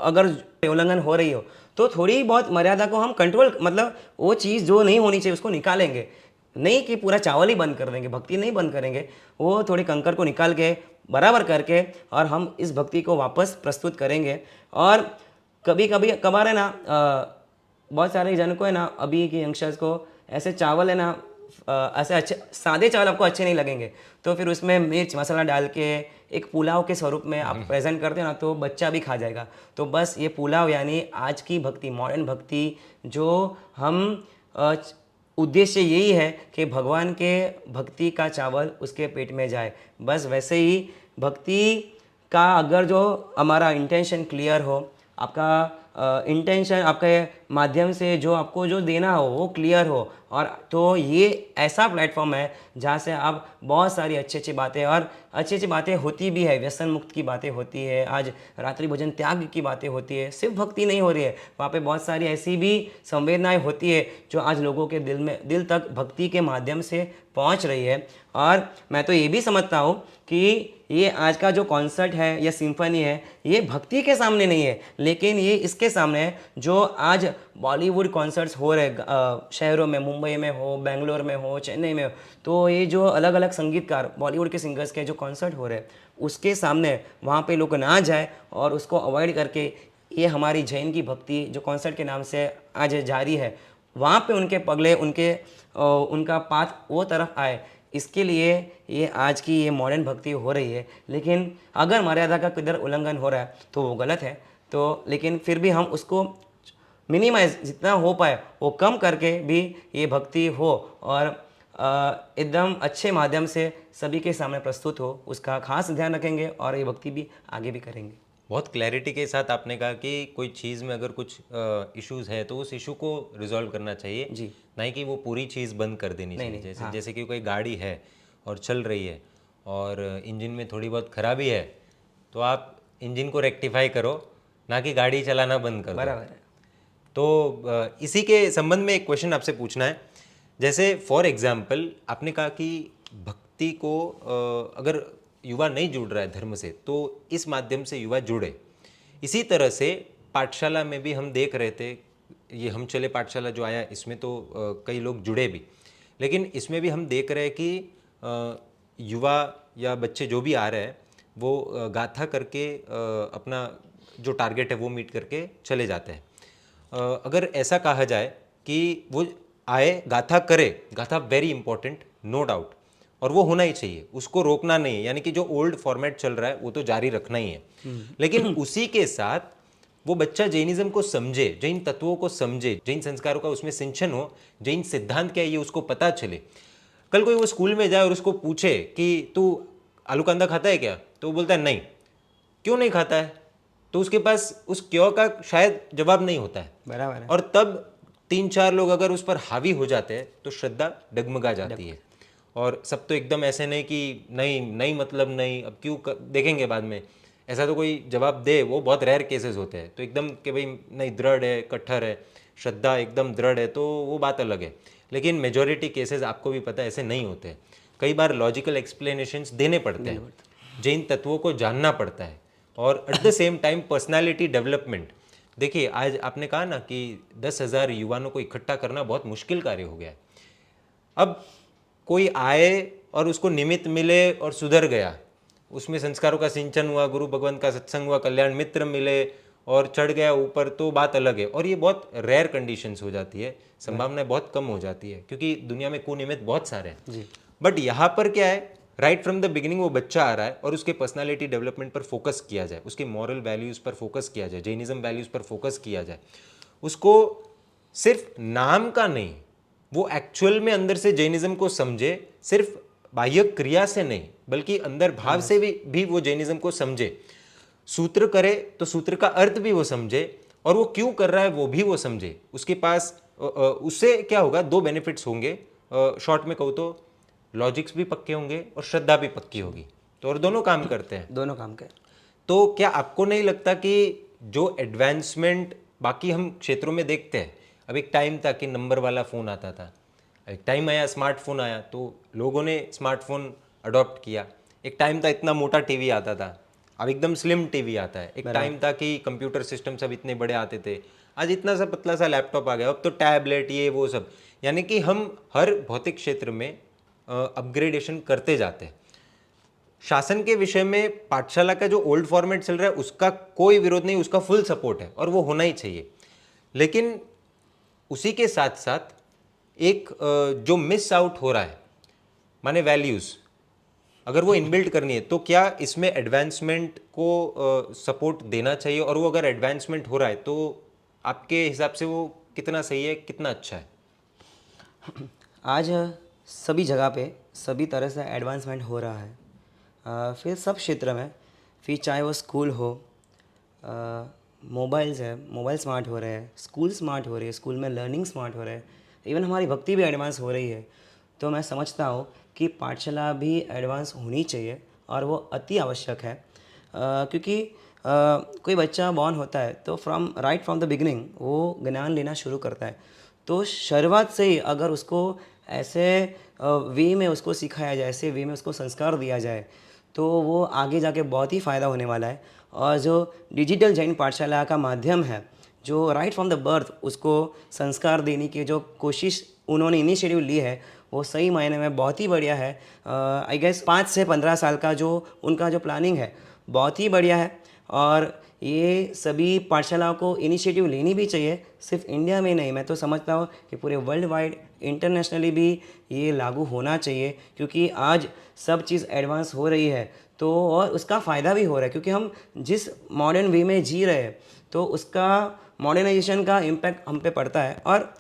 अगर उल्लंघन हो रही हो तो थोड़ी बहुत मर्यादा को हम कंट्रोल, मतलब वो चीज़ जो नहीं होनी चाहिए उसको निकालेंगे। नहीं कि पूरा चावल ही बंद कर देंगे, भक्ति नहीं बंद करेंगे, वो थोड़ी कंकड़ को निकाल के बराबर करके और हम इस भक्ति को वापस प्रस्तुत करेंगे। और कभार है ना, बहुत सारे जन को है ना, अभी के यंगस्टर्स को ऐसे चावल है ना, ऐसे अच्छे सादे चावल आपको अच्छे नहीं लगेंगे, तो फिर उसमें मिर्च मसाला डाल के एक पुलाव के स्वरूप में आप प्रेजेंट करते हो ना, तो बच्चा भी खा जाएगा। तो बस ये पुलाव यानी आज की भक्ति, मॉडर्न भक्ति, जो हम उद्देश्य यही है कि भगवान के भक्ति का चावल उसके पेट में जाए। बस वैसे ही भक्ति का अगर जो हमारा इंटेंशन क्लियर हो, आपका इंटेंशन, आपके माध्यम से जो आपको जो देना हो वो क्लियर हो। और तो ये ऐसा प्लेटफॉर्म है जहाँ से आप बहुत सारी अच्छी अच्छी बातें, और अच्छी अच्छी बातें होती भी है, व्यसन मुक्त की बातें होती है, आज रात्रि भोजन त्याग की बातें होती है, सिर्फ भक्ति नहीं हो रही है, वहाँ पे बहुत सारी ऐसी भी संवेदनाएं होती है जो आज लोगों के दिल तक भक्ति के माध्यम से पहुँच रही है। और मैं तो ये भी समझता हूँ कि ये आज का जो कॉन्सर्ट है या सिम्फनी है, ये भक्ति के सामने नहीं है, लेकिन ये इसके सामने है जो आज बॉलीवुड कॉन्सर्ट्स हो रहे शहरों में, मुंबई में हो, बेंगलोर में हो, चेन्नई में हो, तो ये जो अलग अलग संगीतकार बॉलीवुड के सिंगर्स के जो कॉन्सर्ट हो रहे हैं उसके सामने वहाँ पे लोग ना जाए और उसको अवॉइड करके ये हमारी जैन की भक्ति जो कॉन्सर्ट के नाम से आज जारी है, वहाँ पे उनके पगले, उनका पाथ वो तरफ आए, इसके लिए ये आज की ये मॉडर्न भक्ति हो रही है। लेकिन अगर मर्यादा का किधर उल्लंघन हो रहा है तो वो गलत है। तो लेकिन फिर भी हम उसको मिनिमाइज जितना हो पाए वो कम करके भी ये भक्ति हो और एकदम अच्छे माध्यम से सभी के सामने प्रस्तुत हो, उसका खास ध्यान रखेंगे और ये भक्ति भी आगे भी करेंगे। बहुत क्लैरिटी के साथ आपने कहा कि कोई चीज़ में अगर कुछ इश्यूज है तो उस इशू को रिजॉल्व करना चाहिए जी, नहीं कि वो पूरी चीज़ बंद कर देनी चाहिए। जैसे जैसे कि कोई गाड़ी है और चल रही है और इंजन में थोड़ी बहुत खराबी है तो आप इंजन को रेक्टिफाई करो, ना कि गाड़ी चलाना बंद कर दो। बराबर है। तो इसी के संबंध में एक क्वेश्चन आपसे पूछना है। जैसे फॉर एग्जाम्पल आपने कहा कि भक्ति को अगर युवा नहीं जुड़ रहा है धर्म से तो इस माध्यम से युवा जुड़े। इसी तरह से पाठशाला में भी हम देख रहे थे, ये हम चले पाठशाला जो आया इसमें तो कई लोग जुड़े भी, लेकिन इसमें भी हम देख रहे हैं कि युवा या बच्चे जो भी आ रहे हैं वो गाथा करके अपना जो टारगेट है वो मीट करके चले जाते हैं। अगर ऐसा कहा जाए कि वो आए, गाथा करे, गाथा वेरी इंपॉर्टेंट, नो डाउट, और वो होना ही चाहिए, उसको रोकना नहीं है, यानी कि जो ओल्ड फॉर्मेट चल रहा है वो तो जारी रखना ही है। लेकिन उसी के साथ वो बच्चा जैनिज्म को समझे, जैन तत्वों को समझे, जैन संस्कारों का उसमें सिंचन हो, जैन सिद्धांत क्या है ये उसको पता चले। कल कोई वो स्कूल में जाए और उसको पूछे कि तू आलू कांदा खाता है क्या, तो वो बोलता है नहीं। क्यों नहीं खाता है? तो उसके पास उस क्यों का शायद जवाब नहीं होता है। बराबर है। और तब 3-4 लोग अगर उस पर हावी हो जाते हैं तो श्रद्धा डगमगा जाती है। और सब तो एकदम ऐसे नहीं कि नहीं नहीं मतलब नहीं, अब क्यों देखेंगे बाद में, ऐसा तो कोई जवाब दे, वो बहुत रेयर केसेस होते हैं। तो एकदम कि भाई नहीं, दृढ़ है, कट्टर है, श्रद्धा एकदम दृढ़ है, तो वो बात अलग है। लेकिन मेजॉरिटी केसेस आपको भी पता है ऐसे नहीं होते। कई बार लॉजिकल एक्सप्लेनेशंस देने पड़ते हैं, जैन तत्वों को जानना पड़ता है, और at the same time personality development. देखिए आज आपने कहा ना कि 10,000 युवाओं को इकट्ठा करना बहुत मुश्किल कार्य हो गया है। अब कोई आए और उसको निमित्त मिले और सुधर गया, उसमें संस्कारों का सिंचन हुआ, गुरु भगवान का सत्संग हुआ, कल्याण मित्र मिले और चढ़ गया ऊपर, तो बात अलग है। और ये बहुत रेयर कंडीशंस हो जाती है, संभावनाएं बहुत कम हो जाती है, क्योंकि दुनिया में कुनिमित्त बहुत सारे हैं। बट यहाँ पर क्या है, राइट फ्रॉम द बिगिनिंग वो बच्चा आ रहा है और उसके पर्सनालिटी डेवलपमेंट पर फोकस किया जाए, उसके मॉरल वैल्यूज पर फोकस किया जाए, जैनिज्म वैल्यूज पर फोकस किया जाए। उसको सिर्फ नाम का नहीं, वो एक्चुअल में अंदर से जैनिज्म को समझे, सिर्फ बाह्य क्रिया से नहीं बल्कि अंदर भाव से भी वो जैनिज्म को समझे। सूत्र करे तो सूत्र का अर्थ भी वो समझे, और वो क्यों कर रहा है वो भी वो समझे। उसके पास उससे क्या होगा, 2 बेनिफिट्स होंगे। शॉर्ट में कहूँ तो लॉजिक्स भी पक्के होंगे और श्रद्धा भी पक्की होगी, तो और दोनों काम करते हैं, दोनों काम के। तो क्या आपको नहीं लगता कि जो एडवांसमेंट बाकी हम क्षेत्रों में देखते हैं, अब एक टाइम था कि नंबर वाला फ़ोन आता था, एक टाइम आया स्मार्टफोन आया तो लोगों ने स्मार्टफोन अडॉप्ट किया, एक टाइम था इतना मोटा टीवी आता था, अब एकदम स्लिम टीवी आता है, एक टाइम था कि कंप्यूटर सिस्टम सब इतने बड़े आते थे, आज इतना सा पतला सा लैपटॉप आ गया, अब तो टैबलेट ये वो सब। यानी कि हम हर भौतिक क्षेत्र में अपग्रेडेशन करते जाते हैं। शासन के विषय में पाठशाला का जो ओल्ड फॉर्मेट चल रहा है उसका कोई विरोध नहीं, उसका फुल सपोर्ट है और वो होना ही चाहिए। लेकिन उसी के साथ साथ एक जो मिस आउट हो रहा है, माने वैल्यूज़, अगर वो इनबिल्ट करनी है तो क्या इसमें एडवांसमेंट को सपोर्ट देना चाहिए, और वो अगर एडवांसमेंट हो रहा है तो आपके हिसाब से वो कितना सही है, कितना अच्छा है? आज सभी जगह पे सभी तरह से एडवांसमेंट हो रहा है, फिर सब क्षेत्र में, फिर चाहे वो स्कूल हो, मोबाइल्स है, मोबाइल स्मार्ट हो रहे हैं, स्कूल स्मार्ट हो रही है, स्कूल में लर्निंग स्मार्ट हो रहा है, इवन हमारी भक्ति भी एडवांस हो रही है। तो मैं समझता हूँ कि पाठशाला भी एडवांस होनी चाहिए और वो अति आवश्यक है। क्योंकि कोई बच्चा बॉर्न होता है तो राइट फ्रॉम द बिगिनिंग वो ज्ञान लेना शुरू करता है। तो शुरुआत से ही अगर उसको ऐसे वे में उसको सिखाया जाए, ऐसे वे में उसको संस्कार दिया जाए, तो वो आगे जाके बहुत ही फ़ायदा होने वाला है। और जो डिजिटल जैन पाठशाला का माध्यम है, जो राइट फ्रॉम द बर्थ उसको संस्कार देने की जो कोशिश उन्होंने इनिशिएटिव ली है, वो सही मायने में बहुत ही बढ़िया है। आई गेस 5 से 15 साल का जो उनका जो प्लानिंग है बहुत ही बढ़िया है। और ये सभी पाठशालाओं को इनिशिएटिव लेनी भी चाहिए, सिर्फ इंडिया में नहीं। मैं तो समझता हूँ कि पूरे वर्ल्ड वाइड इंटरनेशनली भी ये लागू होना चाहिए, क्योंकि आज सब चीज़ एडवांस हो रही है तो और उसका फ़ायदा भी हो रहा है, क्योंकि हम जिस मॉडर्न वे में जी रहे हैं तो उसका मॉडर्नाइजेशन का इम्पैक्ट हम पे पड़ता है और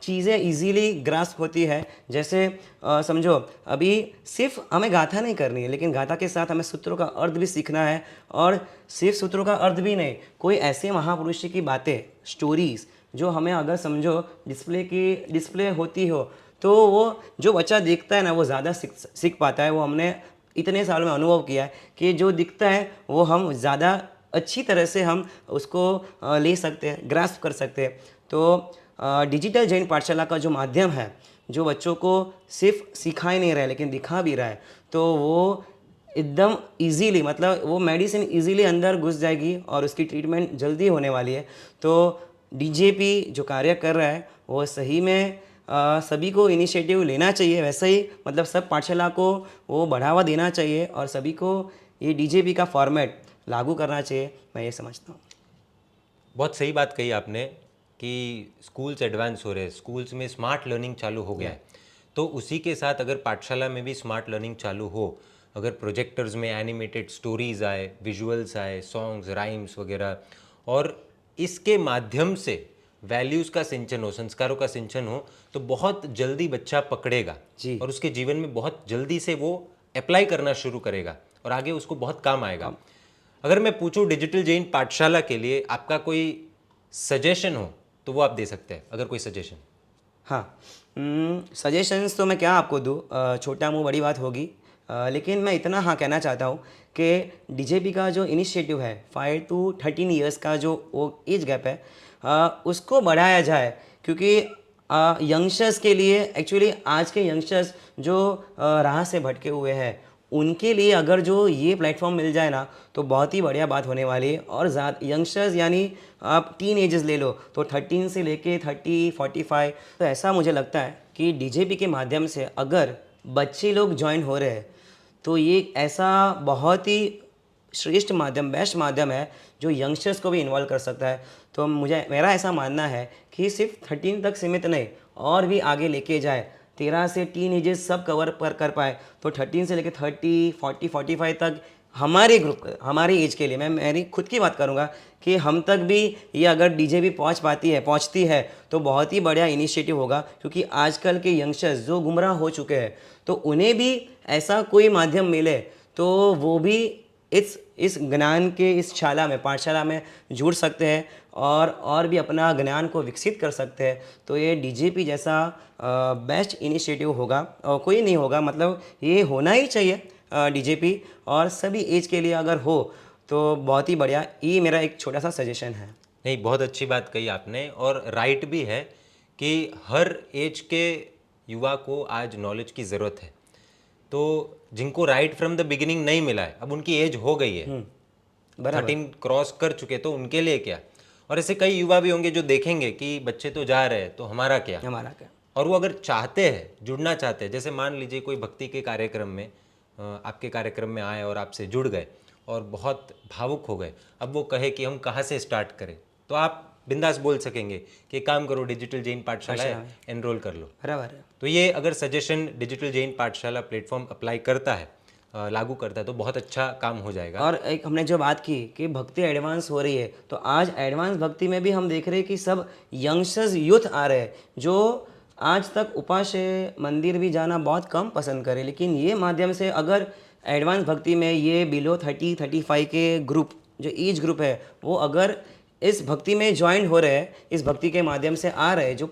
चीज़ें इजीली ग्रास्प होती है। जैसे समझो अभी सिर्फ हमें गाथा नहीं करनी है, लेकिन गाथा के साथ हमें सूत्रों का अर्थ भी सीखना है। और सिर्फ सूत्रों का अर्थ भी नहीं, कोई ऐसे महापुरुष की बातें, स्टोरीज़ जो हमें अगर समझो डिस्प्ले होती हो, तो वो जो बच्चा देखता है ना वो ज़्यादा सीख पाता है। वो हमने इतने साल में अनुभव किया है कि जो दिखता है वो हम ज़्यादा अच्छी तरह से हम उसको ले सकते हैं, ग्रास्प कर सकते हैं। तो डिजिटल जैन पाठशाला का जो माध्यम है, जो बच्चों को सिर्फ सिखा ही नहीं रहा है लेकिन दिखा भी रहा है, तो वो एकदम इजीली, मतलब वो मेडिसिन इजीली अंदर घुस जाएगी और उसकी ट्रीटमेंट जल्दी होने वाली है। तो डीजेपी जो कार्य कर रहा है वो सही में सभी को इनिशिएटिव लेना चाहिए। वैसे ही मतलब सब पाठशाला को वो बढ़ावा देना चाहिए और सभी को ये डीजेपी का फॉर्मेट लागू करना चाहिए, मैं ये समझता हूँ। बहुत सही बात कही आपने कि स्कूल्स एडवांस हो रहे हैं, स्कूल्स में स्मार्ट लर्निंग चालू हो गया है, तो उसी के साथ अगर पाठशाला में भी स्मार्ट लर्निंग चालू हो, अगर प्रोजेक्टर्स में एनिमेटेड स्टोरीज आए, विजुअल्स आए, सॉन्ग्स, राइम्स वगैरह, और इसके माध्यम से वैल्यूज़ का सिंचन हो, संस्कारों का सिंचन हो, तो बहुत जल्दी बच्चा पकड़ेगा जी। और उसके जीवन में बहुत जल्दी से वो अप्लाई करना शुरू करेगा और आगे उसको बहुत काम आएगा। अगर मैं पूछूं डिजिटल जैन पाठशाला के लिए आपका कोई सजेशन हो तो वो आप दे सकते हैं, अगर कोई सजेशन। हाँ, सजेशंस तो मैं क्या आपको दूँ, छोटा मुँह बड़ी बात होगी। लेकिन मैं इतना हाँ कहना चाहता हूँ कि डीजेपी का जो इनिशिएटिव है 5 to 13 ईयर्स का जो वो एज गैप है, उसको बढ़ाया जाए। क्योंकि यंगस्टर्स के लिए, एक्चुअली आज के यंगस्टर्स जो राह से भटके हुए हैं, उनके लिए अगर जो ये प्लेटफॉर्म मिल जाए ना तो बहुत ही बढ़िया बात होने वाली है। और ज़्यादा यंगस्टर्स यानी आप टीन एजेस ले लो तो 13 से लेके 30, 45, तो ऐसा मुझे लगता है कि डीजेपी के माध्यम से अगर बच्चे लोग ज्वाइन हो रहे हैं तो ये एक ऐसा बहुत ही श्रेष्ठ माध्यम, बेस्ट माध्यम है जो यंगस्टर्स को भी इन्वॉल्व कर सकता है। तो मेरा ऐसा मानना है कि सिर्फ 13 तक सीमित नहीं, और भी आगे लेके जाए, 13 से टीन एजेस सब कवर कर पाए, तो 13 से लेके 30, 40, 45 तक हमारे ग्रुप, हमारी एज के लिए, मैं मेरी खुद की बात करूँगा कि हम तक भी ये अगर डीजे भी पहुँचती है तो बहुत ही बढ़िया इनिशिएटिव होगा। क्योंकि आजकल के यंगस्टर्स जो गुमराह हो चुके हैं, तो उन्हें भी ऐसा कोई माध्यम मिले तो वो भी इस ज्ञान के इस शाला में, पाठशाला में जुड़ सकते हैं और भी अपना ज्ञान को विकसित कर सकते हैं। तो ये डीजेपी जैसा बेस्ट इनिशिएटिव होगा, कोई नहीं होगा, मतलब ये होना ही चाहिए डीजेपी, और सभी एज के लिए अगर हो तो बहुत ही बढ़िया। ये मेरा एक छोटा सा सजेशन है। नहीं, बहुत अच्छी बात कही आपने, और राइट भी है कि हर एज के युवा को आज नॉलेज की ज़रूरत है। तो जिनको राइट फ्रॉम द बिगिनिंग नहीं मिला है, अब उनकी एज हो गई है, 13 क्रॉस कर चुके, तो उनके लिए क्या। और ऐसे कई युवा भी होंगे जो देखेंगे कि बच्चे तो जा रहे हैं तो हमारा क्या, और वो अगर चाहते हैं, जुड़ना चाहते हैं, जैसे मान लीजिए कोई भक्ति के कार्यक्रम में, आपके कार्यक्रम में आए और आपसे जुड़ गए और बहुत भावुक हो गए, अब वो कहे कि हम कहाँ से स्टार्ट करें, तो आप बिंदास बोल सकेंगे कि काम करो, डिजिटल जैन पाठशाला है, एनरोल कर लो। बराबर है। तो ये अगर सजेशन डिजिटल जैन पाठशाला प्लेटफॉर्म अप्लाई करता है, लागू करता है, तो बहुत अच्छा काम हो जाएगा। और एक हमने जो बात की कि भक्ति एडवांस हो रही है, तो आज एडवांस भक्ति में भी हम देख रहे हैं कि सब यंगस्टर्स, यूथ आ रहे हैं जो आज तक उपास मंदिर भी जाना बहुत कम पसंद करे, लेकिन ये माध्यम से अगर एडवांस भक्ति में ये बिलो 30, 35 के ग्रुप, जो एज ग्रुप है, वो अगर इस भक्ति में ज्वाइन हो रहे हैं, इस भक्ति के माध्यम से आ रहे हैं, जो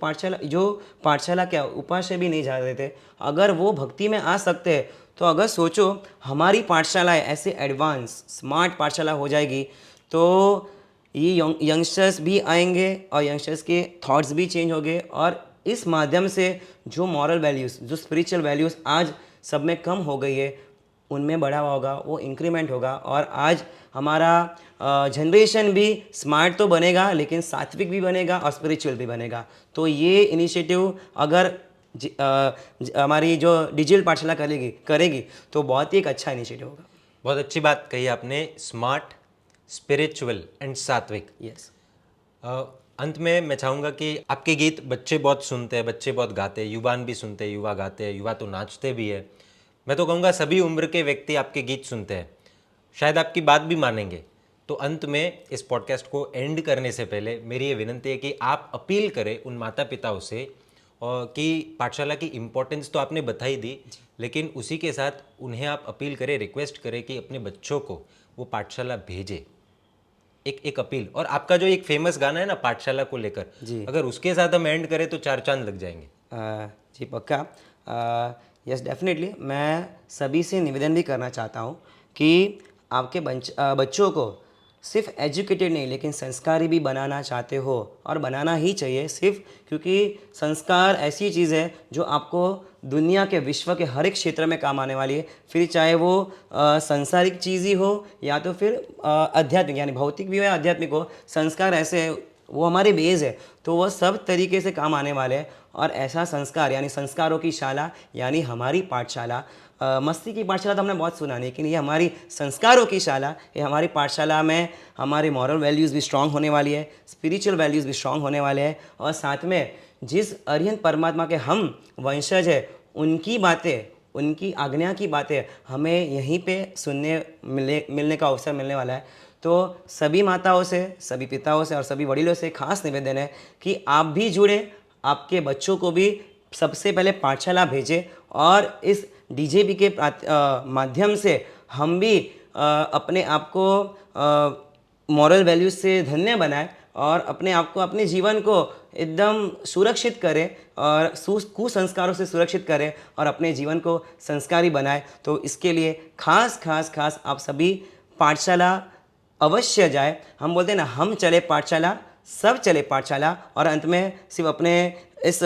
पाठशाला क्या उपास्य भी नहीं जा रहे थे, अगर वो भक्ति में आ सकते हैं तो अगर सोचो हमारी पाठशालाएं ऐसे एडवांस स्मार्ट पाठशाला हो जाएगी तो ये यंगस्टर्स भी आएंगे और यंगस्टर्स के थॉट्स भी चेंज होंगे और इस माध्यम से जो मॉरल वैल्यूज़, जो स्पिरिचुअल वैल्यूज़ आज सब में कम हो गई है, उनमें बढ़ावा होगा, वो इंक्रीमेंट होगा और आज हमारा जनरेशन भी स्मार्ट तो बनेगा लेकिन सात्विक भी बनेगा और स्पिरिचुअल भी बनेगा। तो ये इनिशिएटिव अगर हमारी जो डिजिटल पाठशाला करेगी तो बहुत ही एक अच्छा इनिशिएटिव होगा। बहुत अच्छी बात कही आपने, स्मार्ट, स्पिरिचुअल एंड सात्विक। यस। अंत में मैं चाहूँगा कि आपके गीत बच्चे बहुत सुनते हैं, बच्चे बहुत गाते हैं, युवान भी सुनते हैं, युवा गाते हैं, युवा तो नाचते भी है। मैं तो कहूँगा सभी उम्र के व्यक्ति आपके गीत सुनते हैं, शायद आपकी बात भी मानेंगे। तो अंत में इस पॉडकास्ट को एंड करने से पहले मेरी ये विनंती है कि आप अपील करें उन माता पिताओं से और कि पाठशाला की इम्पोर्टेंस तो आपने बताई दी, लेकिन उसी के साथ उन्हें आप अपील करें, रिक्वेस्ट करें कि अपने बच्चों को वो पाठशाला भेजें। एक अपील। और आपका जो एक फेमस गाना है ना पाठशाला को लेकर, अगर उसके साथ हम एंड करें तो 4 चांद लग जाएंगे। जी पक्का। Yes definitely. मैं सभी से निवेदन भी करना चाहता हूँ कि आपके बच्चों को सिर्फ एजुकेटेड नहीं लेकिन संस्कारी भी बनाना चाहते हो और बनाना ही चाहिए, सिर्फ क्योंकि संस्कार ऐसी चीज़ है जो आपको दुनिया के, विश्व के हर एक क्षेत्र में काम आने वाली है, फिर चाहे वो सांसारिक चीज़ ही हो या तो फिर आध्यात्मिक, यानी भौतिक भी हो या आध्यात्मिक हो। संस्कार ऐसे है, वो हमारे बेस है, तो वह सब तरीके से काम आने वाले हैं। और ऐसा संस्कार यानी संस्कारों की शाला यानी हमारी पाठशाला, मस्ती की पाठशाला तो हमने बहुत सुना, लेकिन ये हमारी संस्कारों की शाला, ये हमारी पाठशाला में हमारी मॉरल वैल्यूज़ भी स्ट्रांग होने वाली है, स्पिरिचुअल वैल्यूज़ भी स्ट्रांग होने वाले हैं और साथ में जिस अरिहंत परमात्मा के हम वंशज हैं उनकी बातें, उनकी आज्ञा की बातें हमें यहीं पे मिलने का अवसर मिलने वाला है। तो सभी माताओं से, सभी पिताओं से और सभी वडीलों से खास निवेदन है कि आप भी जुड़े, आपके बच्चों को भी सबसे पहले पाठशाला भेजें और इस डीजेपी के माध्यम से हम भी अपने आप को मॉरल वैल्यूज से धन्य बनाएं और अपने आप को, अपने जीवन को एकदम सुरक्षित करें और कुसंस्कारों से सुरक्षित करें और अपने जीवन को संस्कारी बनाएं। तो इसके लिए खास आप सभी पाठशाला अवश्य जाए। हम बोलते हैं ना, हम चले पाठशाला, सब चले पाठशाला। और अंत में सिर्फ अपने इस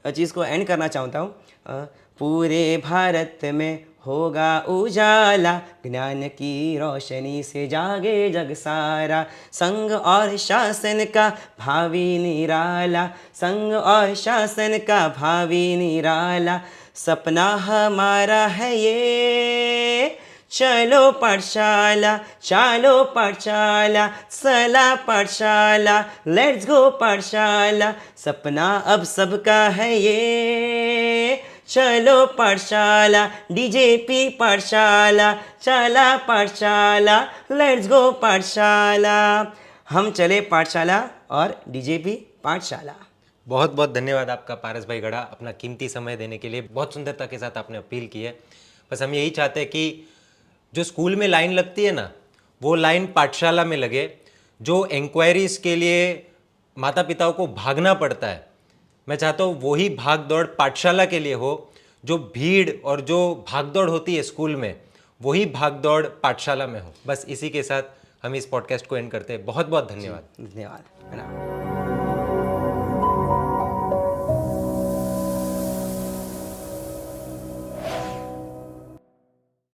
चीज़ को एंड करना चाहता हूँ। पूरे भारत में होगा उजाला, ज्ञान की रोशनी से जागे जग सारा, संघ और शासन का भावी निराला, संघ और शासन का भावी निराला, सपना हमारा है ये, चलो पाठशाला, चलो पाठशाला, सला पाठशाला, लेट्स गो पाठशाला, सपना अब सबका है ये, चलो पाठशाला, डीजेपी पाठशाला, चला पाठशाला, लेट्स गो पाठशाला, हम चले पाठशाला और डीजेपी पाठशाला। बहुत बहुत धन्यवाद आपका पारस भाई गड़ा, अपना कीमती समय देने के लिए। बहुत सुंदरता के साथ आपने अपील की है। बस हम यही चाहते हैं कि जो स्कूल में लाइन लगती है ना, वो लाइन पाठशाला में लगे। जो इंक्वायरीज के लिए माता पिताओं को भागना पड़ता है, मैं चाहता हूँ वही भाग दौड़ पाठशाला के लिए हो। जो भीड़ और जो भाग दौड़ होती है स्कूल में, वही भाग दौड़ पाठशाला में हो। बस इसी के साथ हम इस पॉडकास्ट को एंड करते हैं। बहुत बहुत धन्यवाद। धन्यवाद।